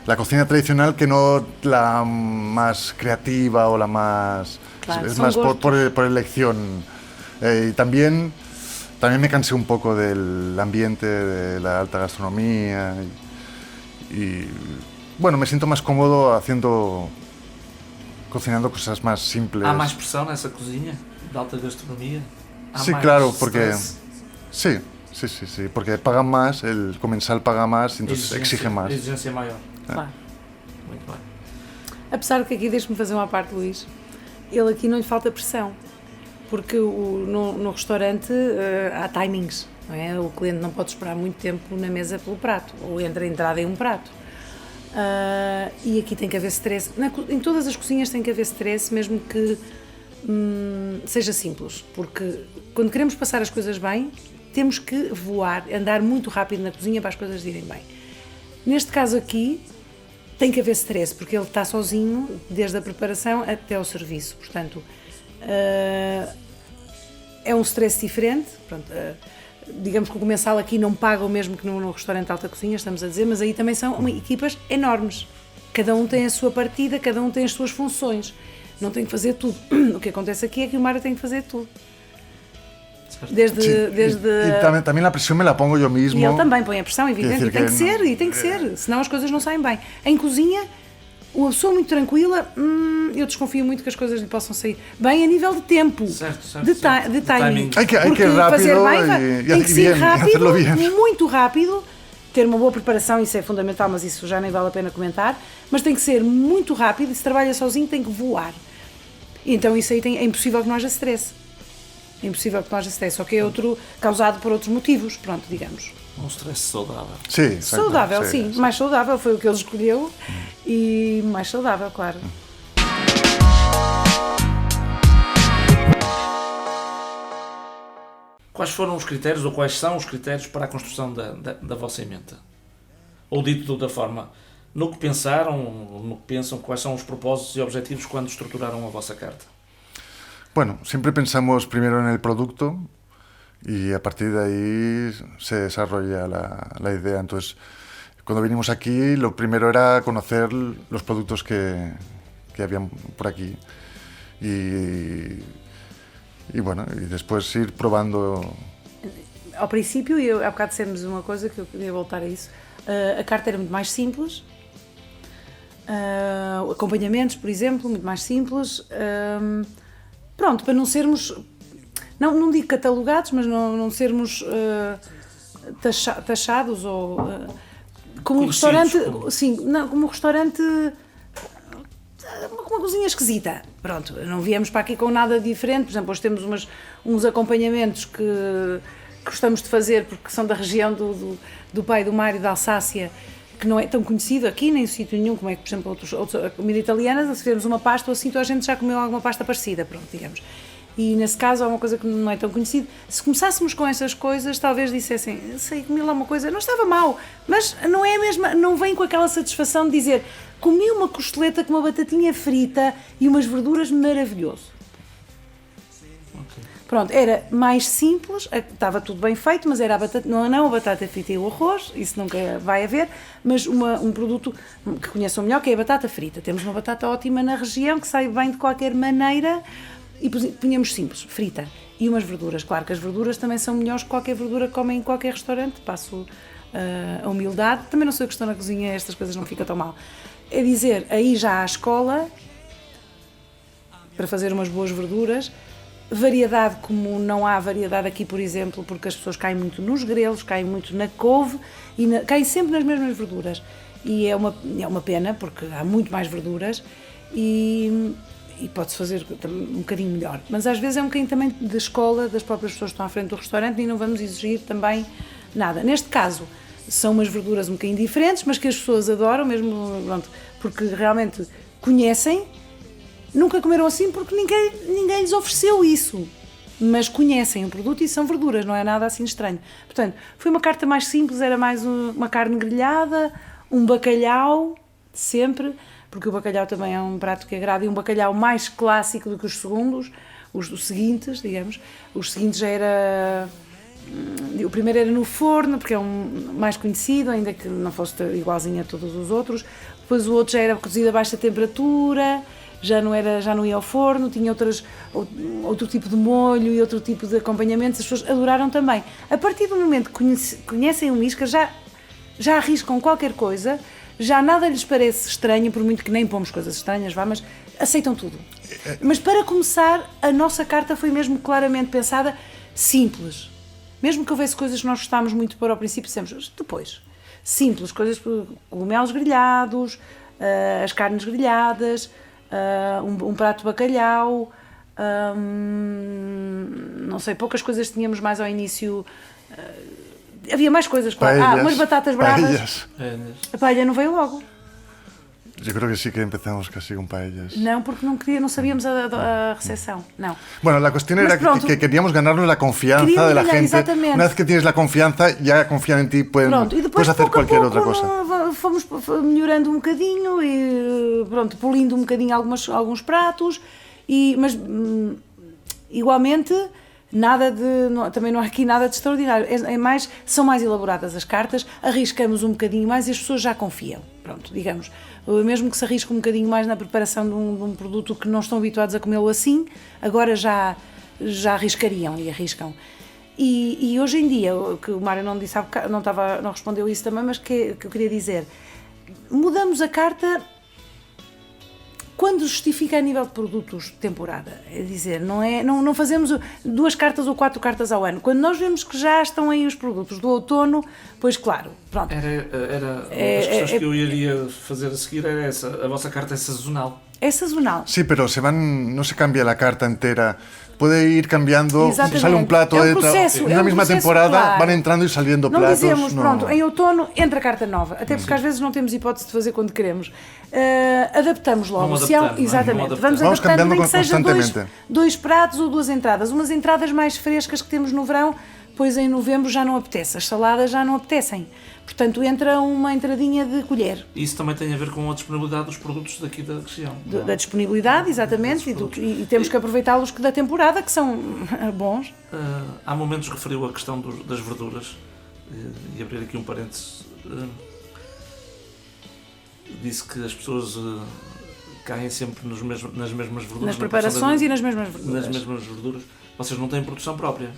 la cocina tradicional que no la más creativa o la más... Claro, es más por elección. Y también me cansé un poco del ambiente de la alta gastronomía y bueno, me siento más cómodo cocinando cosas más simples. Há mais pressão nessa cozinha de alta gastronomia? Sí, claro, porque sí, porque pagan más, el comensal paga más, entonces exige más. A exigência é maior. Claro. Muito bem. Apesar de que aqui, deixe-me fazer uma parte, Luís, ele aqui não lhe falta pressão, porque no restaurante há timings, não é? O cliente não pode esperar muito tempo na mesa pelo prato, ou entre a entrada e um prato. E aqui tem que haver stress. Em todas as cozinhas tem que haver stress, mesmo que seja simples, porque quando queremos passar as coisas bem, temos que voar, andar muito rápido na cozinha para as coisas irem bem. Neste caso aqui, tem que haver stress, porque ele está sozinho, desde a preparação até ao serviço, portanto, é um stress diferente. Pronto, digamos que o comensal aqui não paga o mesmo que no restaurante de alta cozinha, estamos a dizer, mas aí também são equipas enormes, cada um tem a sua partida, cada um tem as suas funções, não tem que fazer tudo. O que acontece aqui é que o Mário tem que fazer tudo. Desde... E também a pressão me la pongo eu mesmo. E ele também põe a pressão, evidente, e tem que ser, senão as coisas não saem bem. Em cozinha, uma pessoa muito tranquila, eu desconfio muito que as coisas lhe possam sair bem a nível de tempo, de timing. Hay que Porque fazer bem tem que ser rápido, bien. muito rápido, ter uma boa preparação, isso é fundamental, mas isso já nem vale a pena comentar, mas tem que ser muito rápido, e se trabalha sozinho tem que voar. E então isso aí é impossível que não haja stress. É impossível que não haja stress, só que é outro causado por outros motivos, pronto, digamos. Um stress saudável. Sim, saudável, sim. Mais saudável, foi o que ele escolheu, e mais saudável, claro. Quais foram os critérios, ou quais são os critérios para a construção da vossa emenda? Ou dito de outra forma, no que pensaram, no que pensam, quais são os propósitos e objetivos quando estruturaram a vossa carta? Bueno, siempre pensamos primero en el producto y a partir de ahí se desarrolla la idea. Entonces, cuando vinimos aquí, lo primero era conocer los productos que habían por aquí y bueno, e depois ir probando. Ao princípio, há bocado dissemos uma coisa que eu queria voltar a isso, a carta era muito mais simples, acompanhamentos, por exemplo, muito mais simples, pronto, para não sermos, não digo catalogados, mas não sermos taxados ou como um restaurante, sim, não, como um restaurante com uma cozinha esquisita. Pronto, não viemos para aqui com nada diferente. Por exemplo, hoje temos uns acompanhamentos que gostamos de fazer porque são da região do pai do Mário, da Alsácia, que não é tão conhecido aqui, nem em sítio nenhum, como é que, por exemplo, a comida italiana, se fizermos uma pasta ou assim, a gente já comeu alguma pasta parecida, pronto, digamos. E nesse caso é uma coisa que não é tão conhecida. Se começássemos com essas coisas, talvez dissessem, sei, comi lá uma coisa, não estava mal, mas não é a mesma, não vem com aquela satisfação de dizer, comi uma costeleta com uma batatinha frita e umas verduras, maravilhoso. Okay. Pronto, era mais simples, estava tudo bem feito, mas era não a batata frita e o arroz, isso nunca vai haver, mas um produto que conheçam melhor, que é a batata frita. Temos uma batata ótima na região, que sai bem de qualquer maneira, e punhamos simples, frita, e umas verduras. Claro que as verduras também são melhores que qualquer verdura que comem em qualquer restaurante, passo a humildade, também não sou eu que estou na cozinha, estas coisas não ficam tão mal. É dizer, aí já há escola para fazer umas boas verduras, variedade como não há variedade aqui, por exemplo, porque as pessoas caem muito nos grelos, caem muito na couve, e caem sempre nas mesmas verduras, e é uma pena, porque há muito mais verduras, e pode-se fazer um bocadinho melhor, mas às vezes é um bocadinho também de escola das próprias pessoas que estão à frente do restaurante e não vamos exigir também nada. Neste caso, são umas verduras um bocadinho diferentes, mas que as pessoas adoram, mesmo, pronto, porque realmente conhecem, nunca comeram assim porque ninguém lhes ofereceu isso, mas conhecem o produto e são verduras, não é nada assim estranho. Portanto, foi uma carta mais simples, era mais uma carne grelhada, um bacalhau, sempre, porque o bacalhau também é um prato que agrada, e um bacalhau mais clássico do que os segundos, os seguintes, digamos. Os seguintes já era... O primeiro era no forno, porque é mais conhecido, ainda que não fosse igualzinho a todos os outros. Depois o outro já era cozido a baixa temperatura, já não ia ao forno, tinha outro tipo de molho e outro tipo de acompanhamentos. As pessoas adoraram também. A partir do momento que conhecem o Misca, já arriscam qualquer coisa, já nada lhes parece estranho, por muito que nem pomos coisas estranhas, mas aceitam tudo. Mas para começar, a nossa carta foi mesmo claramente pensada, simples. Mesmo que houvesse coisas que nós gostámos muito para o princípio, dissemos depois. Simples, coisas, cogumelos grelhados, as carnes grelhadas, um prato de bacalhau, não sei, poucas coisas tínhamos mais ao início. Havia mais coisas, claro. Paellas, Umas batatas bravas. paellas. A paella não veio logo. Yo creo que sí que empezamos casi con paellas. Não, porque não sabíamos a recepção. Não. Bueno, la cuestión Mas era pronto. que queríamos ganarnos la confianza Queríamos de la ganhar, gente. exatamente. Una vez que tienes la confianza, ya confían en ti, Pronto, e depois puedes hacer pouco a cualquier pouco, otra cosa. fomos melhorando um bocadinho e pronto, polindo um bocadinho alguns pratos, mas igualmente também não há aqui nada de extraordinário, são mais elaboradas as cartas, arriscamos um bocadinho mais e as pessoas já confiam, pronto, digamos, mesmo que se arrisque um bocadinho mais na preparação de um produto que não estão habituados a comê-lo assim, agora já arriscariam e arriscam. E hoje em dia, que o Mário não disse, não respondeu isso também, mas que eu queria dizer, mudamos a carta quando justifica a nível de produtos de temporada, é dizer, não fazemos 2 cartas ou 4 cartas ao ano. Quando nós vemos que já estão aí os produtos do outono, pois claro, pronto. Era uma das questões que eu iria fazer a seguir, era essa, a vossa carta é sazonal. É sazonal. Sí, pero no se cambia la carta entera. Puede ir cambiando, Exatamente. sale un plato, É um processo, en una misma processo, temporada claro. van entrando y saliendo Não platos. dizemos, pronto, em outono entra carta nova, até porque às vezes não temos hipótese de fazer quando queremos. Adaptamos logo. Vamos adaptando, Exatamente. vamos Vamos adaptando, cambiando nem que seja constantemente. dois pratos ou 2 entradas. Umas entradas mais frescas que temos no verão, pois em novembro já não apetece. As saladas já não apetecem. Portanto, entra uma entradinha de colher. Isso também tem a ver com a disponibilidade dos produtos daqui da região. Da disponibilidade, exatamente, e temos que aproveitá-los da temporada, que são bons. Há momentos referiu a questão das verduras, e abrir aqui um parênteses, disse que as pessoas caem sempre nas mesmas verduras. Nas preparações e nas mesmas verduras. Nas mesmas verduras. Vocês não têm produção própria?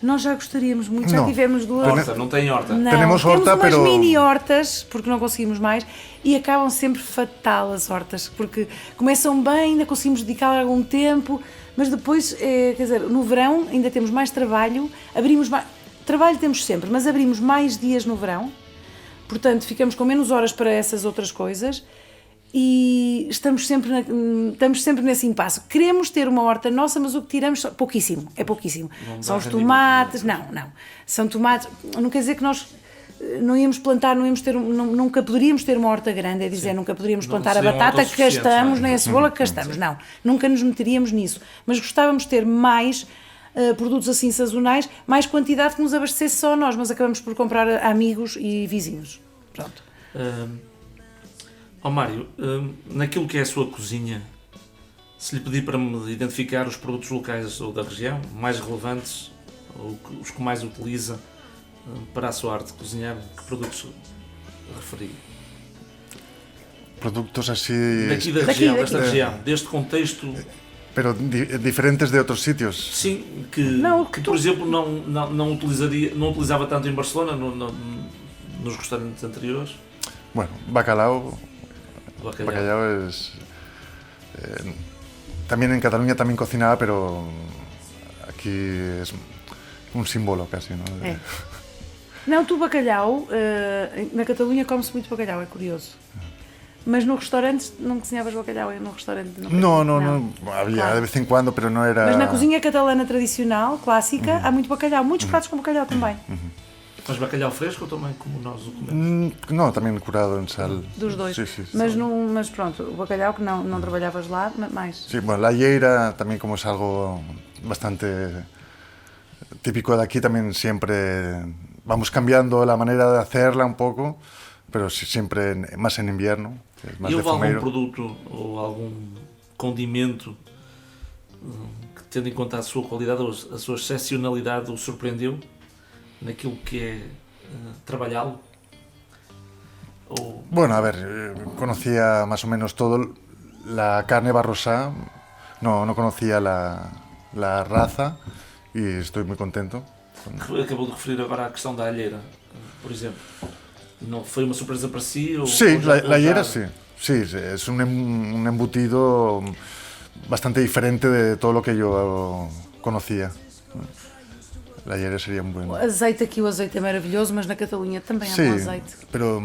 Nós já gostaríamos muito, já Não. tivemos 2. Horta, não tem horta? Não, Temos horta, umas pero- mini hortas, porque não conseguimos mais, e acabam sempre fatal as hortas, porque começam bem, ainda conseguimos dedicar algum tempo, mas depois, quer dizer, no verão ainda temos mais trabalho, abrimos mais, trabalho temos sempre, mas abrimos mais dias no verão, portanto ficamos com menos horas para essas outras coisas, e estamos sempre nesse impasse. Queremos ter uma horta nossa, mas o que tiramos é pouquíssimo. São os tomates, não. São tomates, não quer dizer que nós não íamos plantar, nunca poderíamos ter uma horta grande, é dizer, nunca poderíamos plantar a batata que gastamos, nem a cebola que gastamos, não. Nunca nos meteríamos nisso. Mas gostávamos de ter mais produtos assim sazonais, mais quantidade que nos abastecesse só a nós, mas acabamos por comprar a amigos e vizinhos. Pronto. Mário, naquilo que é a sua cozinha, se lhe pedir para me identificar os produtos locais ou da região, mais relevantes, ou os que mais utiliza para a sua arte de cozinhar, que produtos referir? Productos así... Daqui da região, desta região, deste contexto... Pero diferentes de otros sitios. Sim, Não, que por exemplo, não utilizava tanto em Barcelona, nos restaurantes anteriores. Bueno, bacalao Bacalhau. es... también en Cataluña también cocinaba, pero aquí es un símbolo casi, ¿no? É. Não, tu bacalhau, na Catalunha come-se muito bacalhau, é curioso. Mas no restaurante não cozinhavas bacalhau, no restaurante No, había Claro. de vez en cuando, pero no era... Mas na cozinha catalana tradicional, clássica, há muito bacalhau, muitos pratos com bacalhau também. Mas bacalhau fresco ou também como nós o comemos? No, también curado en sal. Dos dois. Sí, sí, sí. Mas pronto, o bacalhau que não trabalhavas lá, mais. Sí, bueno, la lleira también, como es algo bastante típico de aquí, también siempre vamos cambiando la manera de hacerla un poco, pero sí, siempre más en invierno, que es más E de houve algum fumeiro. produto ou algum condimento que, tendo em conta a sua qualidade ou a sua excepcionalidade, o surpreendeu naquilo que é trabalhá-lo? Ou... Bueno, a ver, conocía más o menos todo. La carne barrosá, no conocía la raza y estoy muy contento. Acabou de referir agora à questão da alheira, por exemplo. Não foi uma surpresa para si? Ou, Sí, ou já- la ou já- hiera sí. Sí, es un embutido bastante diferente de todo lo que yo conocía. La hiera sería un buen... O azeite aqui, o azeite é maravilhoso, mas na Catalunha também há Sí, bom azeite. pero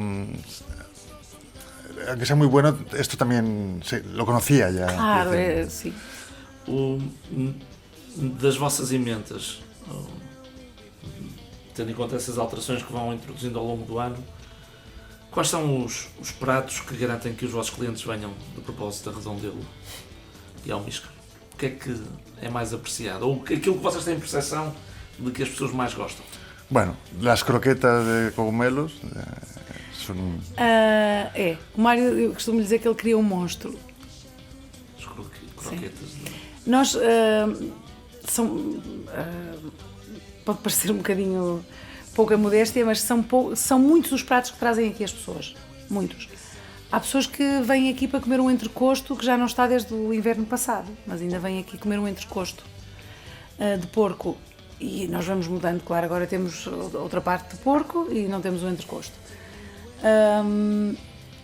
aunque sea muy bueno, esto también lo conocía ya. Claro, sim. Das vossas emendas, tendo em conta essas alterações que vão introduzindo ao longo do ano, quais são os pratos que garantem que os vossos clientes venham de propósito a Redondelo e ao Misca? O que é que é mais apreciado? Ou aquilo que vocês têm percepção de que as pessoas mais gostam? Bueno, las croquetas de cogumelos son... O Mário, eu costumo dizer que ele cria um monstro. As croquetas. Nós, pode parecer um bocadinho pouca modéstia, mas são muitos os pratos que trazem aqui as pessoas, muitos. Há pessoas que vêm aqui para comer um entrecosto que já não está desde o inverno passado, mas ainda vêm aqui comer um entrecosto de porco. E nós vamos mudando, claro, agora temos outra parte de porco e não temos o entrecosto.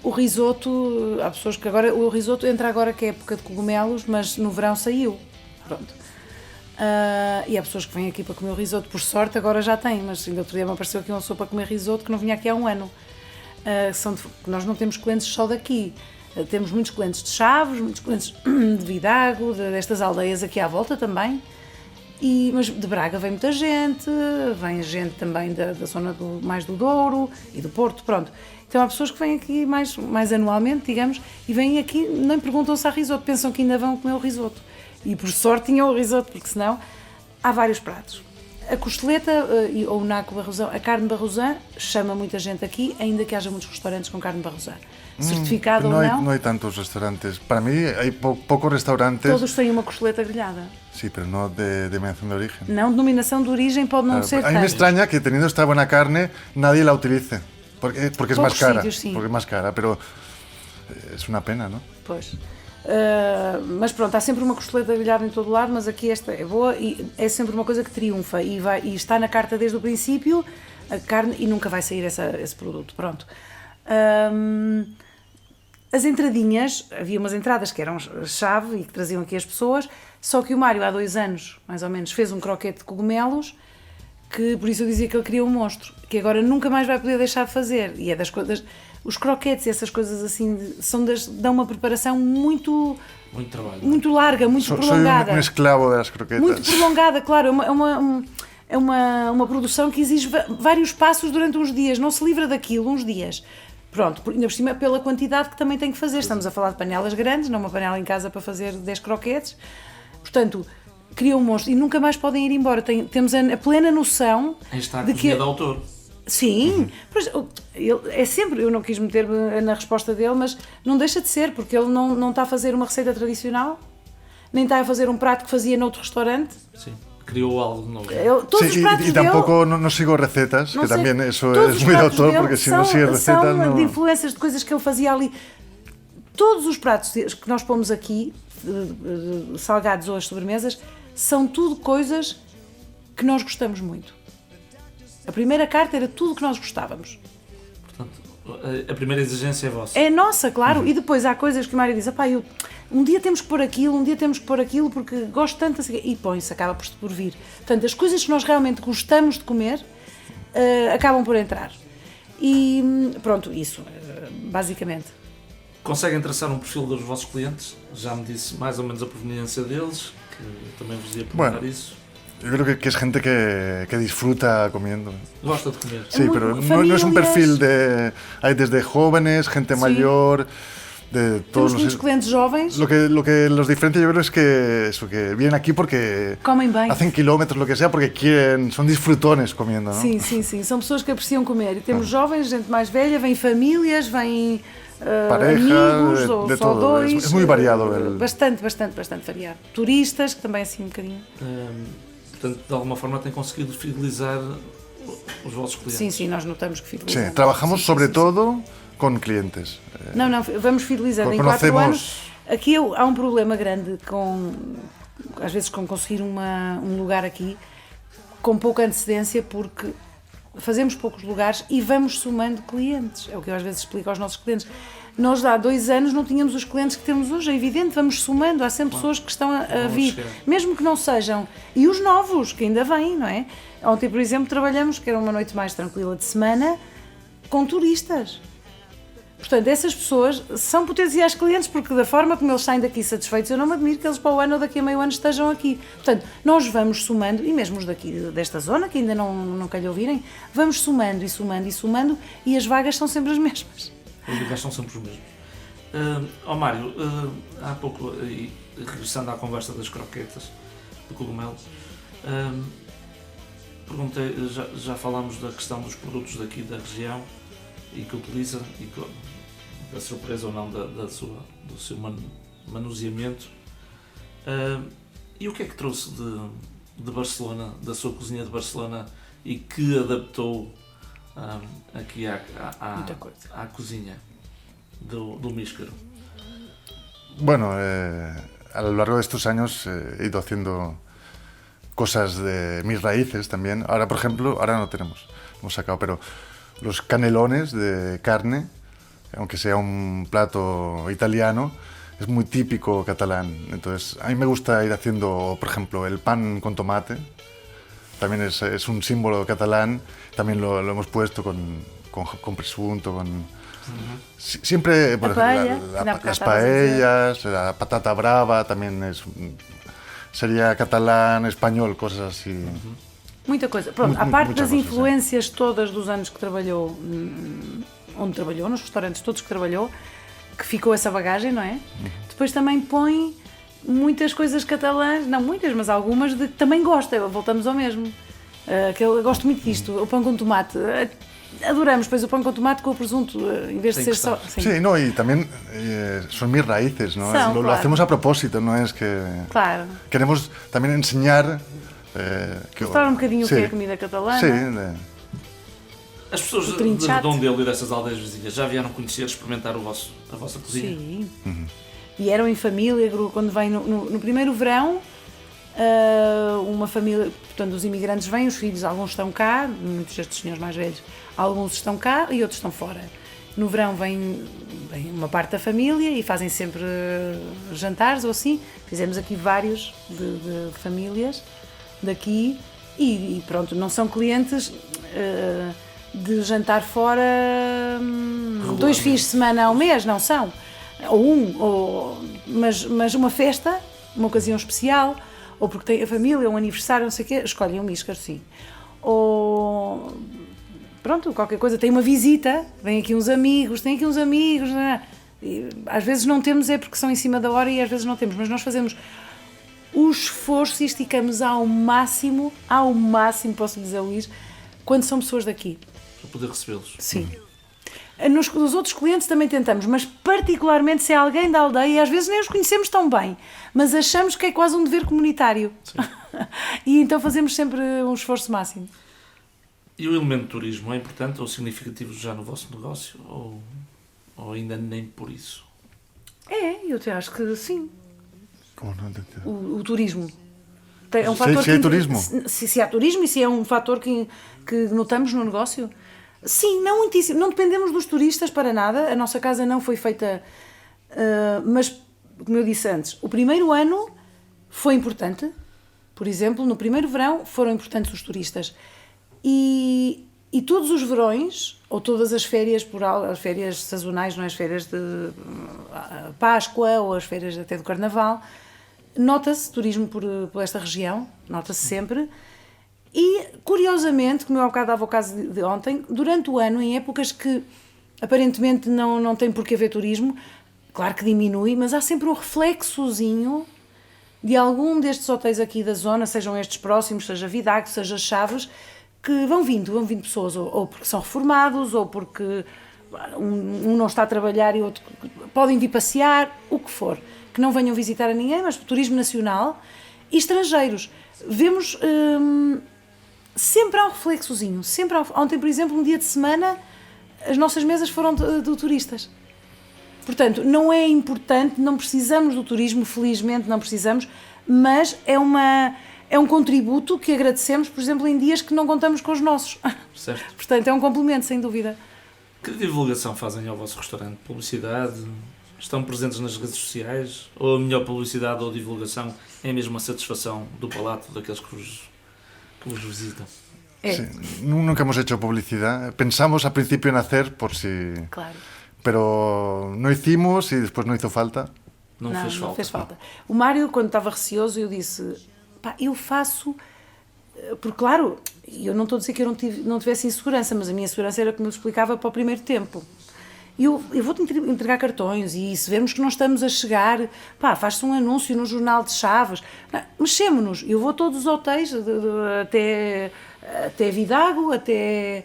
O risoto, há pessoas que agora, o risoto entra agora que é época de cogumelos, mas no verão saiu, pronto. E há pessoas que vêm aqui para comer o risoto, por sorte agora já tem, mas ainda outro dia me apareceu aqui uma pessoa para comer risoto que não vinha aqui há um ano. Nós não temos clientes só daqui, temos muitos clientes de Chaves, muitos clientes de Vidago, destas aldeias aqui à volta também. Mas de Braga vem muita gente, vem gente também da zona mais do Douro e do Porto, pronto. Então há pessoas que vêm aqui mais anualmente, digamos, e vêm aqui, nem perguntam se há risoto, pensam que ainda vão comer o risoto. E por sorte tinham o risoto, porque senão há vários pratos. A costeleta ou o naco barrosão, a carne barrosã chama muita gente aqui, ainda que haja muitos restaurantes com carne barrosã. Certificado ou não? No hay tantos restaurantes. Para mí hay pocos restaurantes. Todos têm uma costeleta grelhada. Sí, pero no de denominación de origen. Não, denominação de origem pode não ser. A mí me extraña que teniendo esta buena carne nadie la utilice, porque es más cara. Sítios, sim. Porque es más cara, pero es una pena, ¿no? Pois. Mas pronto, há sempre uma costeleta grelhada em todo lado, mas aqui esta é boa e é sempre uma coisa que triunfa e está na carta desde o princípio a carne e nunca vai sair esse produto, pronto. As entradinhas, havia umas entradas que eram chave e que traziam aqui as pessoas, só que o Mário há 2 anos, mais ou menos, fez um croquete de cogumelos, que por isso eu dizia que ele queria um monstro, que agora nunca mais vai poder deixar de fazer, e é das coisas... Os croquetes e essas coisas assim dão uma preparação muito trabalho. Muito larga, muito prolongada. Soy un esclavo das croquetas. Muito prolongada, claro. É uma produção que exige vários passos durante uns dias. Não se livra daquilo uns dias. Pronto, ainda por cima pela quantidade que também tem que fazer. Estamos a falar de panelas grandes, não uma panela em casa para fazer 10 croquetes. Portanto, cria um monstro e nunca mais podem ir embora. Temos a plena noção de que... de autor. Sim, é sempre, eu não quis meter-me na resposta dele, mas não deixa de ser, porque ele não está a fazer uma receita tradicional, nem está a fazer um prato que fazia noutro restaurante. Sim, criou algo novo. Todos os pratos y tampoco no sigo recetas, que también eso es muy de autor, porque si no sigue recetas... São de influências de coisas que ele fazia ali. Todos os pratos que nós pomos aqui, salgados ou as sobremesas, são tudo coisas que nós gostamos muito. A primeira carta era tudo o que nós gostávamos. Portanto, a primeira exigência é vossa. É nossa, claro. E depois há coisas que o Mário diz, um dia temos que pôr aquilo, porque gosto tanto assim. E põe-se, acaba por vir. Portanto, as coisas que nós realmente gostamos de comer acabam por entrar. E pronto, isso, basicamente. Conseguem traçar um perfil dos vossos clientes? Já me disse mais ou menos a proveniência deles, que também vos ia perguntar isso. Yo creo que es gente que disfruta comiendo. Gosta de comer. Sí, pero no es un perfil de... Hay desde jóvenes, gente mayor, de todos. Temos muitos clientes jovens. Lo que los diferencia yo creo es que vienen aquí porque comem bem. Hacen kilómetros, lo que sea, porque son disfrutones comiendo, ¿no? Sim, são pessoas que apreciam comer. E temos jovens, gente mais velha, vêm famílias, vêm amigos, ou de só todo. dois. Es muy variado. Bastante variado. Turistas, que também assim um bocadinho. Portanto, de alguma forma tem conseguido fidelizar os vossos clientes. Sim, nós notamos que fidelizamos. Sí, trabajamos sobre todo con clientes. Não, vamos fidelizando. Em 4 anos, aqui há um problema grande às vezes com conseguir um lugar aqui com pouca antecedência, porque fazemos poucos lugares e vamos somando clientes. É o que eu às vezes explico aos nossos clientes. Nós há 2 anos não tínhamos os clientes que temos hoje, é evidente, vamos somando, há sempre pessoas que estão a vir, mesmo que não sejam, e os novos, que ainda vêm, não é? Ontem, por exemplo, trabalhamos, que era uma noite mais tranquila de semana, com turistas. Portanto, essas pessoas são potenciais clientes porque da forma como eles saem daqui satisfeitos, eu não me admiro que eles para o ano ou daqui a meio ano estejam aqui. Portanto, nós vamos somando, e mesmo os daqui desta zona, que ainda não calhou virem, vamos somando e somando e somando e as vagas são sempre as mesmas. Os lugares são sempre os mesmos. Mário, há pouco, regressando à conversa das croquetas, do cogumelo, perguntei, já falámos da questão dos produtos daqui da região e que utiliza, e da surpresa ou não do seu manuseamento. E o que é que trouxe de Barcelona, da sua cozinha de Barcelona, e que adaptou aqui à cozinha do Míscaro? Bueno, a lo largo de estos años he ido haciendo cosas de mis raíces también. Ahora, por ejemplo, ahora no tenemos, hemos sacado, pero los canelones de carne, aunque sea un plato italiano, es muy típico catalán. Entonces, a mí me gusta ir haciendo, por ejemplo, el pan con tomate. También es un símbolo catalán. También lo hemos puesto con presunto, con... Siempre, por ejemplo, las paellas, la patata brava, también sería catalán, español, cosas así. Muita coisa. Pronto, a parte das influências todas dos anos que trabalhou, onde trabalhou, nos restaurantes todos que trabalhou, que ficou essa bagagem, não é? Depois também põe muitas coisas catalãs, não muitas, mas algumas de que também gosta. Voltamos ao mesmo. Eu gosto muito disto, o pão com tomate. Adoramos, pois, o pão com tomate com o presunto, em vez de ser só... Sí, no, y también son mis raíces, ¿no? Son, lo claro. hacemos a propósito, no es que... Claro. Queremos también enseñar... mostrar um bocadinho o que é a comida catalana. Sim. As pessoas de Redondelo e dessas aldeias vizinhas já vieram conhecer, experimentar a vossa cozinha? Sim. E eram em família, quando vem no primeiro verão, uma família, portanto, os imigrantes vêm, os filhos, alguns estão cá, muitos destes senhores mais velhos, alguns estão cá e outros estão fora. No verão vem uma parte da família e fazem sempre jantares ou assim. Fizemos aqui vários de famílias daqui e pronto, não são clientes de jantar fora 2 fins de semana ao mês, não são, mas uma festa, uma ocasião especial, ou porque tem a família, um aniversário, não sei o quê, escolhem um Míscaro, sim. Ou pronto, qualquer coisa, tem uma visita, vêm aqui uns amigos, e às vezes não temos, é porque são em cima da hora e às vezes não temos, mas nós fazemos o esforço e esticamos ao máximo, posso dizer, Luís, quando são pessoas daqui. Para poder recebê-los. Sim. Nos outros clientes também tentamos, mas particularmente se é alguém da aldeia, e às vezes nem os conhecemos tão bem, mas achamos que é quase um dever comunitário. E então fazemos sempre um esforço máximo. E o elemento turismo é importante ou significativo já no vosso negócio? Ou ainda nem por isso? Eu até acho que sim. Como não entendi? O turismo. É um fator se é turismo? Se há turismo e se é um fator que notamos no negócio. Sim, não muitíssimo. Não dependemos dos turistas para nada. A nossa casa não foi feita... mas, como eu disse antes, o primeiro ano foi importante. Por exemplo, no primeiro verão foram importantes os turistas. E todos os verões, ou todas as férias, as férias sazonais, não é? As férias de Páscoa ou as férias até do Carnaval, nota-se turismo por esta região, nota-se sempre. E, curiosamente, como eu há bocado dava o caso de ontem, durante o ano, em épocas que aparentemente não tem por que haver turismo, claro que diminui, mas há sempre um reflexozinho de algum destes hotéis aqui da zona, sejam estes próximos, seja Vidago, seja Chaves, que vão vindo pessoas, ou porque são reformados, ou porque um não está a trabalhar e outro podem vir passear, o que for, que não venham visitar a ninguém, mas turismo nacional e estrangeiros. Vemos... sempre há um reflexozinho, ontem, por exemplo, um dia de semana, as nossas mesas foram de turistas. Portanto, não é importante, não precisamos do turismo, felizmente não precisamos, mas é um contributo que agradecemos, por exemplo, em dias que não contamos com os nossos. Certo. Portanto, é um complemento, sem dúvida. Que divulgação fazem ao vosso restaurante? Publicidade? Estão presentes nas redes sociais? Ou a melhor publicidade ou divulgação é mesmo a satisfação do palato daqueles que vos visitan? Sí, nunca hemos hecho publicidad. Pensamos al principio en hacer Claro. pero no hicimos y después no hizo falta. Não fez falta. O Mário, quando estava receoso, eu disse, pá, eu faço, porque claro, eu não estou a dizer que eu não tivesse insegurança, mas a minha segurança era como eu explicava para o primeiro tempo. Eu vou-te entregar cartões e se vermos que não estamos a chegar, pá, faz-se um anúncio no jornal de Chaves, mexemos-nos, eu vou a todos os hotéis, até Vidago, até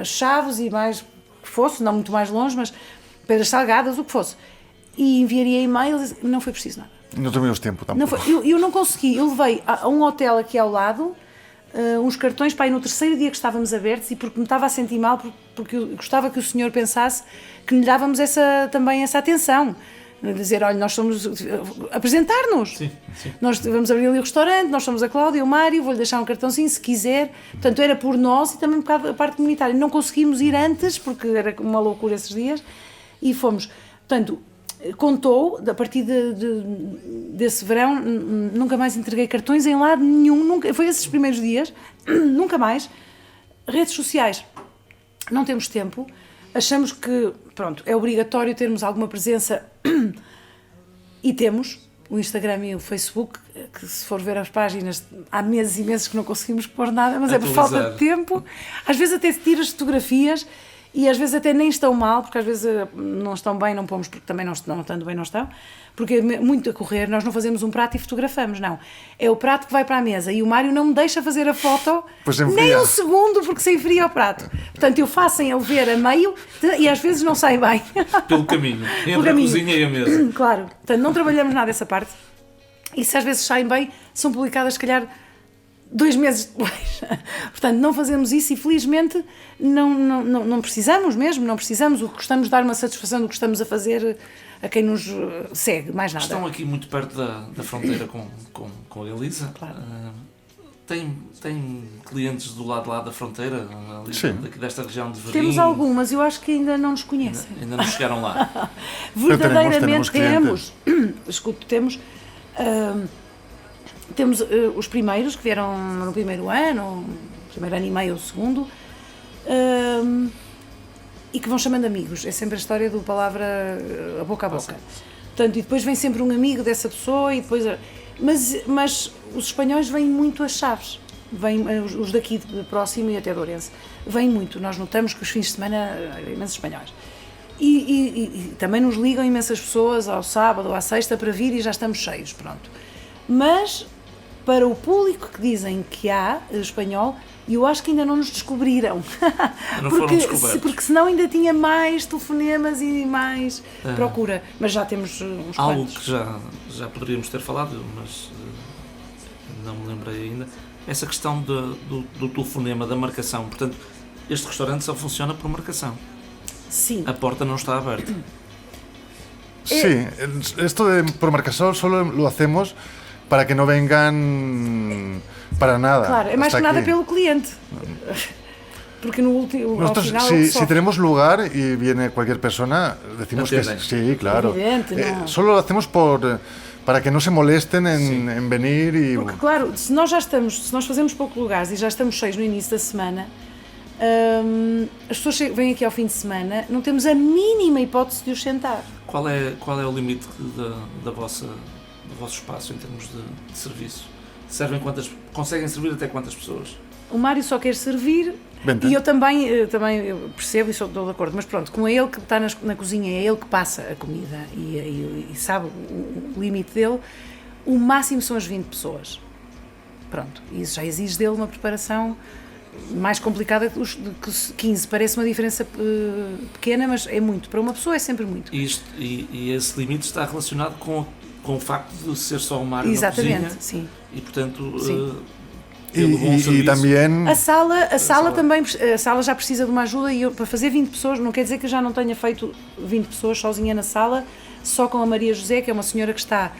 Chaves e mais que fosse, não muito mais longe, mas Pedras Salgadas, o que fosse. E enviaria e-mails, não foi preciso nada. Não tivemos tempo tampoco. Não foi, eu não consegui, eu levei a um hotel aqui ao lado, uns cartões para ir no terceiro dia que estávamos abertos e porque me estava a sentir mal, porque eu gostava que o senhor pensasse que lhe dávamos também essa atenção. Dizer, olha, nós somos... apresentar-nos. Sim. Nós vamos abrir ali o restaurante, nós somos a Cláudia, o Mário, vou-lhe deixar um cartãozinho se quiser. Portanto, era por nós e também um bocado a parte comunitária. Não conseguimos ir antes, porque era uma loucura esses dias, e fomos. Portanto, contou, a partir desse verão, nunca mais entreguei cartões em lado nenhum, foi esses primeiros dias, nunca mais. Redes sociais, não temos tempo, achamos que, pronto, é obrigatório termos alguma presença e temos o Instagram e o Facebook, que se for ver as páginas, há meses e meses que não conseguimos pôr nada, mas é por falta de tempo, às vezes até tiras fotografias, e às vezes até nem estão mal, porque às vezes não estão bem, não pomos, porque também não estando bem não estão, porque é muito a correr, nós não fazemos um prato e fotografamos, não. É o prato que vai para a mesa e o Mário não me deixa fazer a foto nem um segundo, porque se enfria o prato. Portanto, eu faço sem ele ver a meio e às vezes não sai bem. Pelo caminho, entre a cozinha e a mesa. Claro, portanto, não trabalhamos nada essa parte. E se às vezes saem bem, são publicadas, se calhar, 2 meses depois. Portanto, não fazemos isso e felizmente não precisamos mesmo, não precisamos. O que gostamos de dar uma satisfação do que estamos a fazer a quem nos segue, mais nada. Estão aqui muito perto da fronteira com a Galiza. Claro. Tem clientes do lado lá da fronteira, daqui desta região de Verim? Temos algumas, eu acho que ainda não nos conhecem. Ainda não chegaram lá. Verdadeiramente temos. Escuto, temos os primeiros que vieram no primeiro ano e meio ou segundo, e que vão chamando amigos. É sempre a história do palavra a boca a boca. Portanto, e depois vem sempre um amigo dessa pessoa e depois... Mas os espanhóis vêm muito às Chaves, vêm, os daqui de próximo e até de Ourense, vêm muito. Nós notamos que os fins de semana há imensos espanhóis. E também nos ligam imensas pessoas ao sábado ou à sexta para vir e já estamos cheios, pronto. Mas... para o público que dizem que há espanhol, eu acho que ainda não nos descobriram. Não foram descobertos. Porque senão ainda tinha mais telefonemas e mais procura. Mas já temos uns algo quantos. Que já poderíamos ter falado, mas não me lembrei ainda. Essa questão do telefonema, da marcação. Portanto, este restaurante só funciona por marcação. Sim. A porta não está aberta. Sí, esto de por marcación solo lo hacemos para que no vengan para nada. Claro, é mais que nada aquí. pelo cliente. Porque no último, nosotros, ao final, si tenemos lugar y viene cualquier persona, decimos que sí, claro. Evidente, no. Solo lo hacemos para que no se molesten en venir y... Porque, claro, se nós fazemos poucos lugares e já estamos cheios no início da semana, as pessoas vêm aqui ao fim de semana, não temos a mínima hipótese de os sentar. Qual é o limite do vosso espaço em termos de serviço? Conseguem servir até quantas pessoas? O Mário só quer servir. Benta. E eu também eu percebo e sou de acordo, mas pronto, como é ele que está na cozinha, é ele que passa a comida e sabe o limite dele, o máximo são as 20 pessoas. Pronto, isso já exige dele uma preparação mais complicada que 15. Parece uma diferença pequena, mas é muito. Para uma pessoa é sempre muito. E esse limite está relacionado com o facto de ser só o Mário na cozinha. Exatamente, sim. E portanto... Sim. E também a sala também, a sala já precisa de uma ajuda e para fazer 20 pessoas, não quer dizer que eu já não tenha feito 20 pessoas sozinha na sala, só com a Maria José, que é uma senhora que está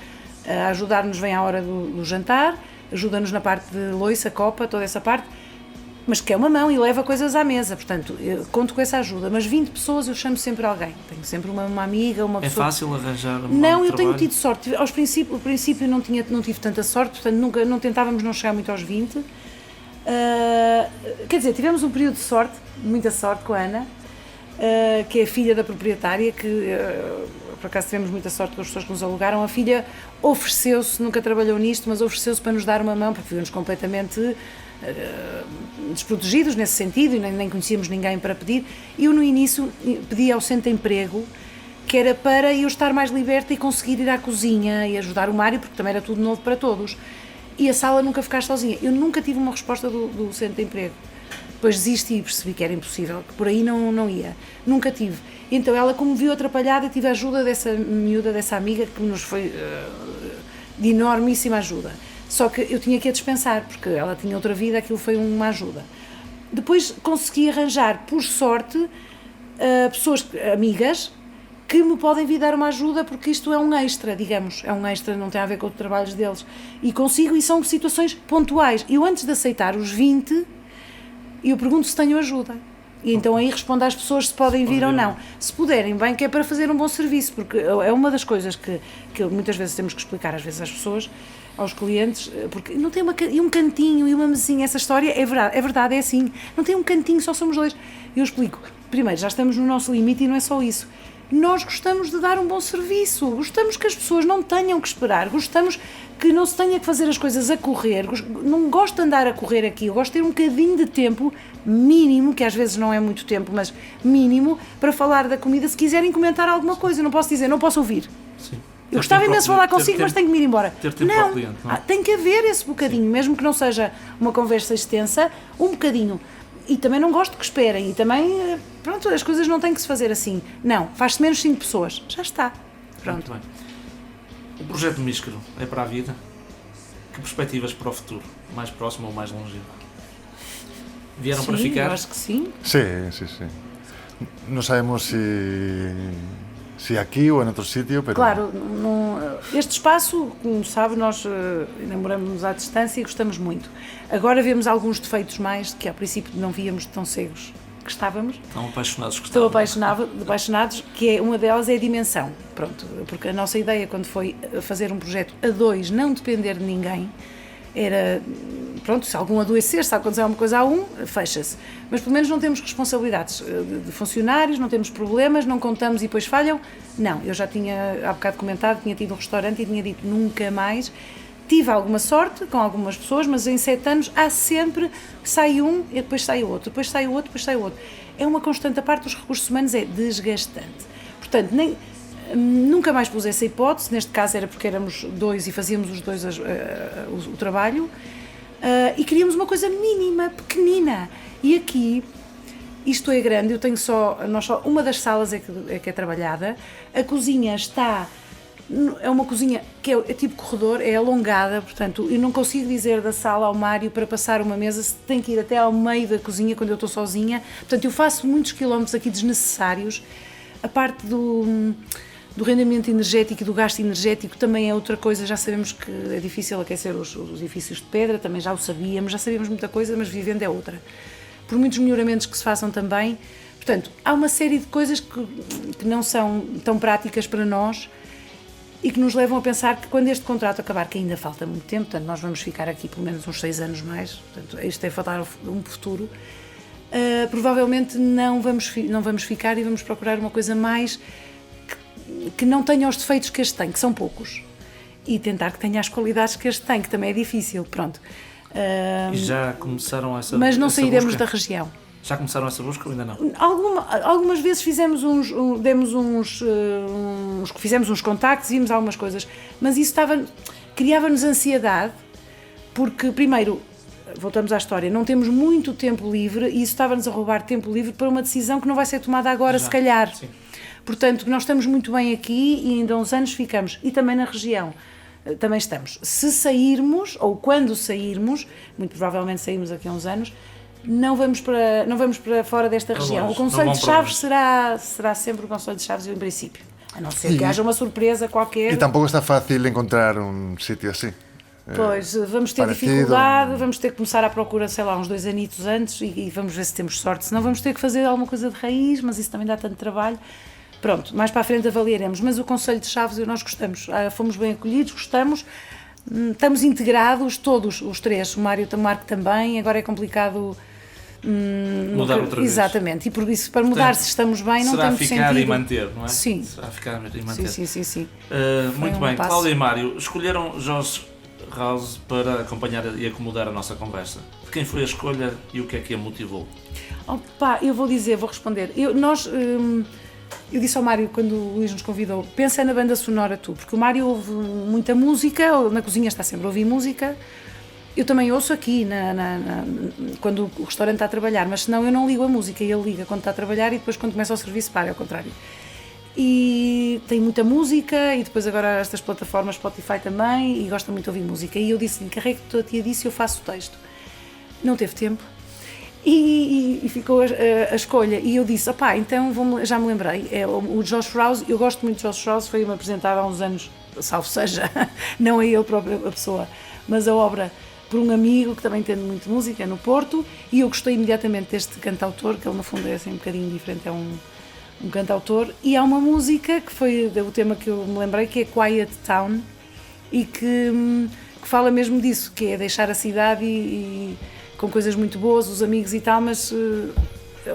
a ajudar-nos, vem à hora do jantar, ajuda-nos na parte de loiça, copa, toda essa parte, mas que é uma mão e leva coisas à mesa, portanto, eu conto com essa ajuda, mas 20 pessoas eu chamo sempre alguém, tenho sempre uma amiga, uma pessoa... É fácil arranjar Não, eu trabalho? tenho tido sorte, ao princípio não tive tanta sorte, portanto não tentávamos não chegar muito aos 20, quer dizer, tivemos um período de sorte, muita sorte com a Ana, que é a filha da proprietária, que por acaso tivemos muita sorte com as pessoas que nos alugaram. A filha ofereceu-se, nunca trabalhou nisto, mas ofereceu-se para nos dar uma mão, porque vivemos completamente desprotegidos nesse sentido e nem conhecíamos ninguém para pedir. Eu no início pedi ao Centro de Emprego, que era para eu estar mais liberta e conseguir ir à cozinha e ajudar o Mário, porque também era tudo novo para todos. E a sala nunca ficar sozinha. Eu nunca tive uma resposta do Centro de Emprego. Depois desisti e percebi que era impossível, que por aí não ia. Nunca tive. Então ela, como viu atrapalhada, tive a ajuda dessa miúda, dessa amiga, que nos foi de enormíssima ajuda. Só que eu tinha que a dispensar, porque ela tinha outra vida, aquilo foi uma ajuda. Depois consegui arranjar, por sorte, pessoas, amigas, que me podem vir dar uma ajuda, porque isto é um extra, digamos, é um extra, não tem a ver com os trabalhos deles. E consigo, e são situações pontuais. Eu, antes de aceitar os 20, eu pergunto se tenho ajuda. E então aí respondo às pessoas se podem vir ou não. Se puderem, bem, que é para fazer um bom serviço, porque é uma das coisas que muitas vezes temos que explicar, às vezes, às pessoas, aos clientes, porque não tem um cantinho e uma mesinha, essa história é verdade, é assim, não tem um cantinho, só somos dois. Eu explico, primeiro, já estamos no nosso limite e não é só isso. Nós gostamos de dar um bom serviço, gostamos que as pessoas não tenham que esperar, gostamos que não se tenha que fazer as coisas a correr, não gosto de andar a correr aqui, eu gosto de ter um bocadinho de tempo mínimo, que às vezes não é muito tempo, mas mínimo, para falar da comida, se quiserem comentar alguma coisa. Eu não posso dizer, não posso ouvir. Sim. Eu gostava imenso de falar consigo, mas tenho que me ir embora. Ter tempo para o cliente, não é? Tem que haver esse bocadinho, mesmo que não seja uma conversa extensa, um bocadinho. E também não gosto que esperem, e também, pronto, as coisas não têm que se fazer assim. Não, faz-se menos 5 pessoas, já está. Pronto. Muito bem. O projeto Míscaro é para a vida? Que perspectivas para o futuro? Mais próximo ou mais longevo? Vieram para ficar? Eu acho que sim. Sí. No sabemos si aquí ou em outro sítio, pero... Claro, este espaço, como sabe, nós namoramos à distância e gostamos muito. Agora vemos alguns defeitos mais que ao princípio não víamos tão cegos que estávamos. Estão apaixonados que Estou apaixonados, que é uma delas é a dimensão. Pronto, porque a nossa ideia quando foi fazer um projeto a dois, não depender de ninguém, era, pronto, se algum adoecer, se acontecer alguma coisa a um, fecha-se. Mas pelo menos não temos responsabilidades de funcionários, não temos problemas, não contamos e depois falham. Não, eu já tinha há bocado comentado, tinha tido um restaurante e tinha dito nunca mais. Tive alguma sorte com algumas pessoas, mas em 7 anos há sempre, sai um e depois sai o outro, depois sai o outro, depois sai o outro. É uma constante, a parte dos recursos humanos é desgastante. Portanto, nunca mais pus essa hipótese, neste caso era porque éramos dois e fazíamos os dois o trabalho, e queríamos uma coisa mínima, pequenina. E aqui, isto é grande, eu tenho uma das salas é que é trabalhada, a cozinha é uma cozinha que é tipo corredor, é alongada, portanto, eu não consigo dizer da sala ao Mário para passar uma mesa, se tem que ir até ao meio da cozinha quando eu estou sozinha, portanto, eu faço muitos quilómetros aqui desnecessários. A parte do rendimento energético e do gasto energético também é outra coisa, já sabemos que é difícil aquecer os edifícios de pedra, também já sabíamos muita coisa, mas vivendo é outra. Por muitos melhoramentos que se façam também, portanto, há uma série de coisas que não são tão práticas para nós e que nos levam a pensar que quando este contrato acabar, que ainda falta muito tempo, portanto nós vamos ficar aqui pelo menos uns 6 anos mais, portanto isto é faltar um futuro, provavelmente não vamos ficar e vamos procurar uma coisa mais que não tenha os defeitos que este tem, que são poucos, e tentar que tenha as qualidades que este tem, que também é difícil, pronto. E já começaram essa Mas não essa sairemos busca? da região. Já começaram essa busca ou ainda não? Algumas vezes fizemos uns contactos, vimos algumas coisas, mas isso criava-nos ansiedade, porque primeiro, voltamos à história, não temos muito tempo livre e isso estava-nos a roubar tempo livre para uma decisão que não vai ser tomada agora, se calhar. Sim. Portanto, nós estamos muito bem aqui e ainda há uns anos ficamos, e também na região. Também estamos. Se sairmos, ou quando sairmos, muito provavelmente saímos aqui há uns anos, não vamos para fora desta região. Longe, O Conselho de Chaves será sempre o Conselho de Chaves, em princípio. A não ser que haja uma surpresa qualquer. E tampouco está fácil encontrar um sítio assim. Pois, vamos ter parecido. dificuldade, vamos ter que começar à procura, sei lá, uns 2 anitos antes e vamos ver se temos sorte. Senão vamos ter que fazer alguma coisa de raiz, mas isso também dá tanto trabalho. Pronto, mais para a frente avaliaremos, mas o Conselho de Chaves nós gostamos, fomos bem acolhidos, gostamos, estamos integrados todos os três, o Mário também, agora é complicado Mudar outra vez. Exatamente, e por isso, para mudar, Portanto, se estamos bem, não será tem muito ficar sentido. e manter, não é? Sim. Será ficar e manter. Sim. Muito um bem, passo. Cláudia e Mário, escolheram Jorge House para acompanhar e acomodar a nossa conversa. De quem foi a escolha e o que é que a motivou? Opa, eu vou responder. Eu disse ao Mário, quando o Luís nos convidou, pensa na banda sonora tu, porque o Mário ouve muita música, na cozinha está sempre a ouvir música. Eu também ouço aqui, quando o restaurante está a trabalhar, mas senão eu não ligo a música, e ele liga quando está a trabalhar e depois quando começa o serviço para, ao contrário. E tem muita música, e depois agora estas plataformas Spotify também, e gosta muito de ouvir música. E eu disse-lhe, encarrego-te a tia disse, eu faço o texto. Não teve tempo. E ficou a escolha, e eu disse, então já me lembrei, o Josh Rouse, eu gosto muito de Josh Rouse, foi-me apresentado há uns anos, salvo seja, não é ele próprio a pessoa, mas a obra por um amigo que também entende muito música no Porto, e eu gostei imediatamente deste cantautor, que ele no fundo é assim um bocadinho diferente, é um cantautor, e há uma música que foi o tema que eu me lembrei, que é Quiet Town, e que fala mesmo disso, que é deixar a cidade e com coisas muito boas, os amigos e tal, mas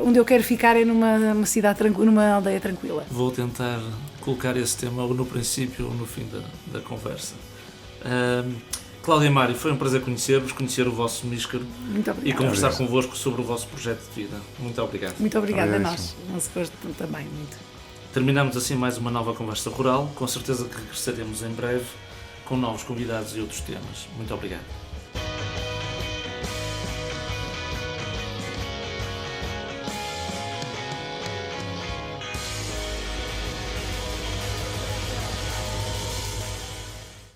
onde eu quero ficar é numa cidade tranquila, numa aldeia tranquila. Vou tentar colocar esse tema ou no princípio ou no fim da conversa. Cláudia e Mário, foi um prazer conhecer-vos, conhecer o vosso Míscaro e conversar convosco sobre o vosso projeto de vida. Muito obrigado. Muito obrigada a nós, nosso gosto também, muito. Terminamos assim mais uma nova conversa rural, com certeza que regressaremos em breve com novos convidados e outros temas. Muito obrigado.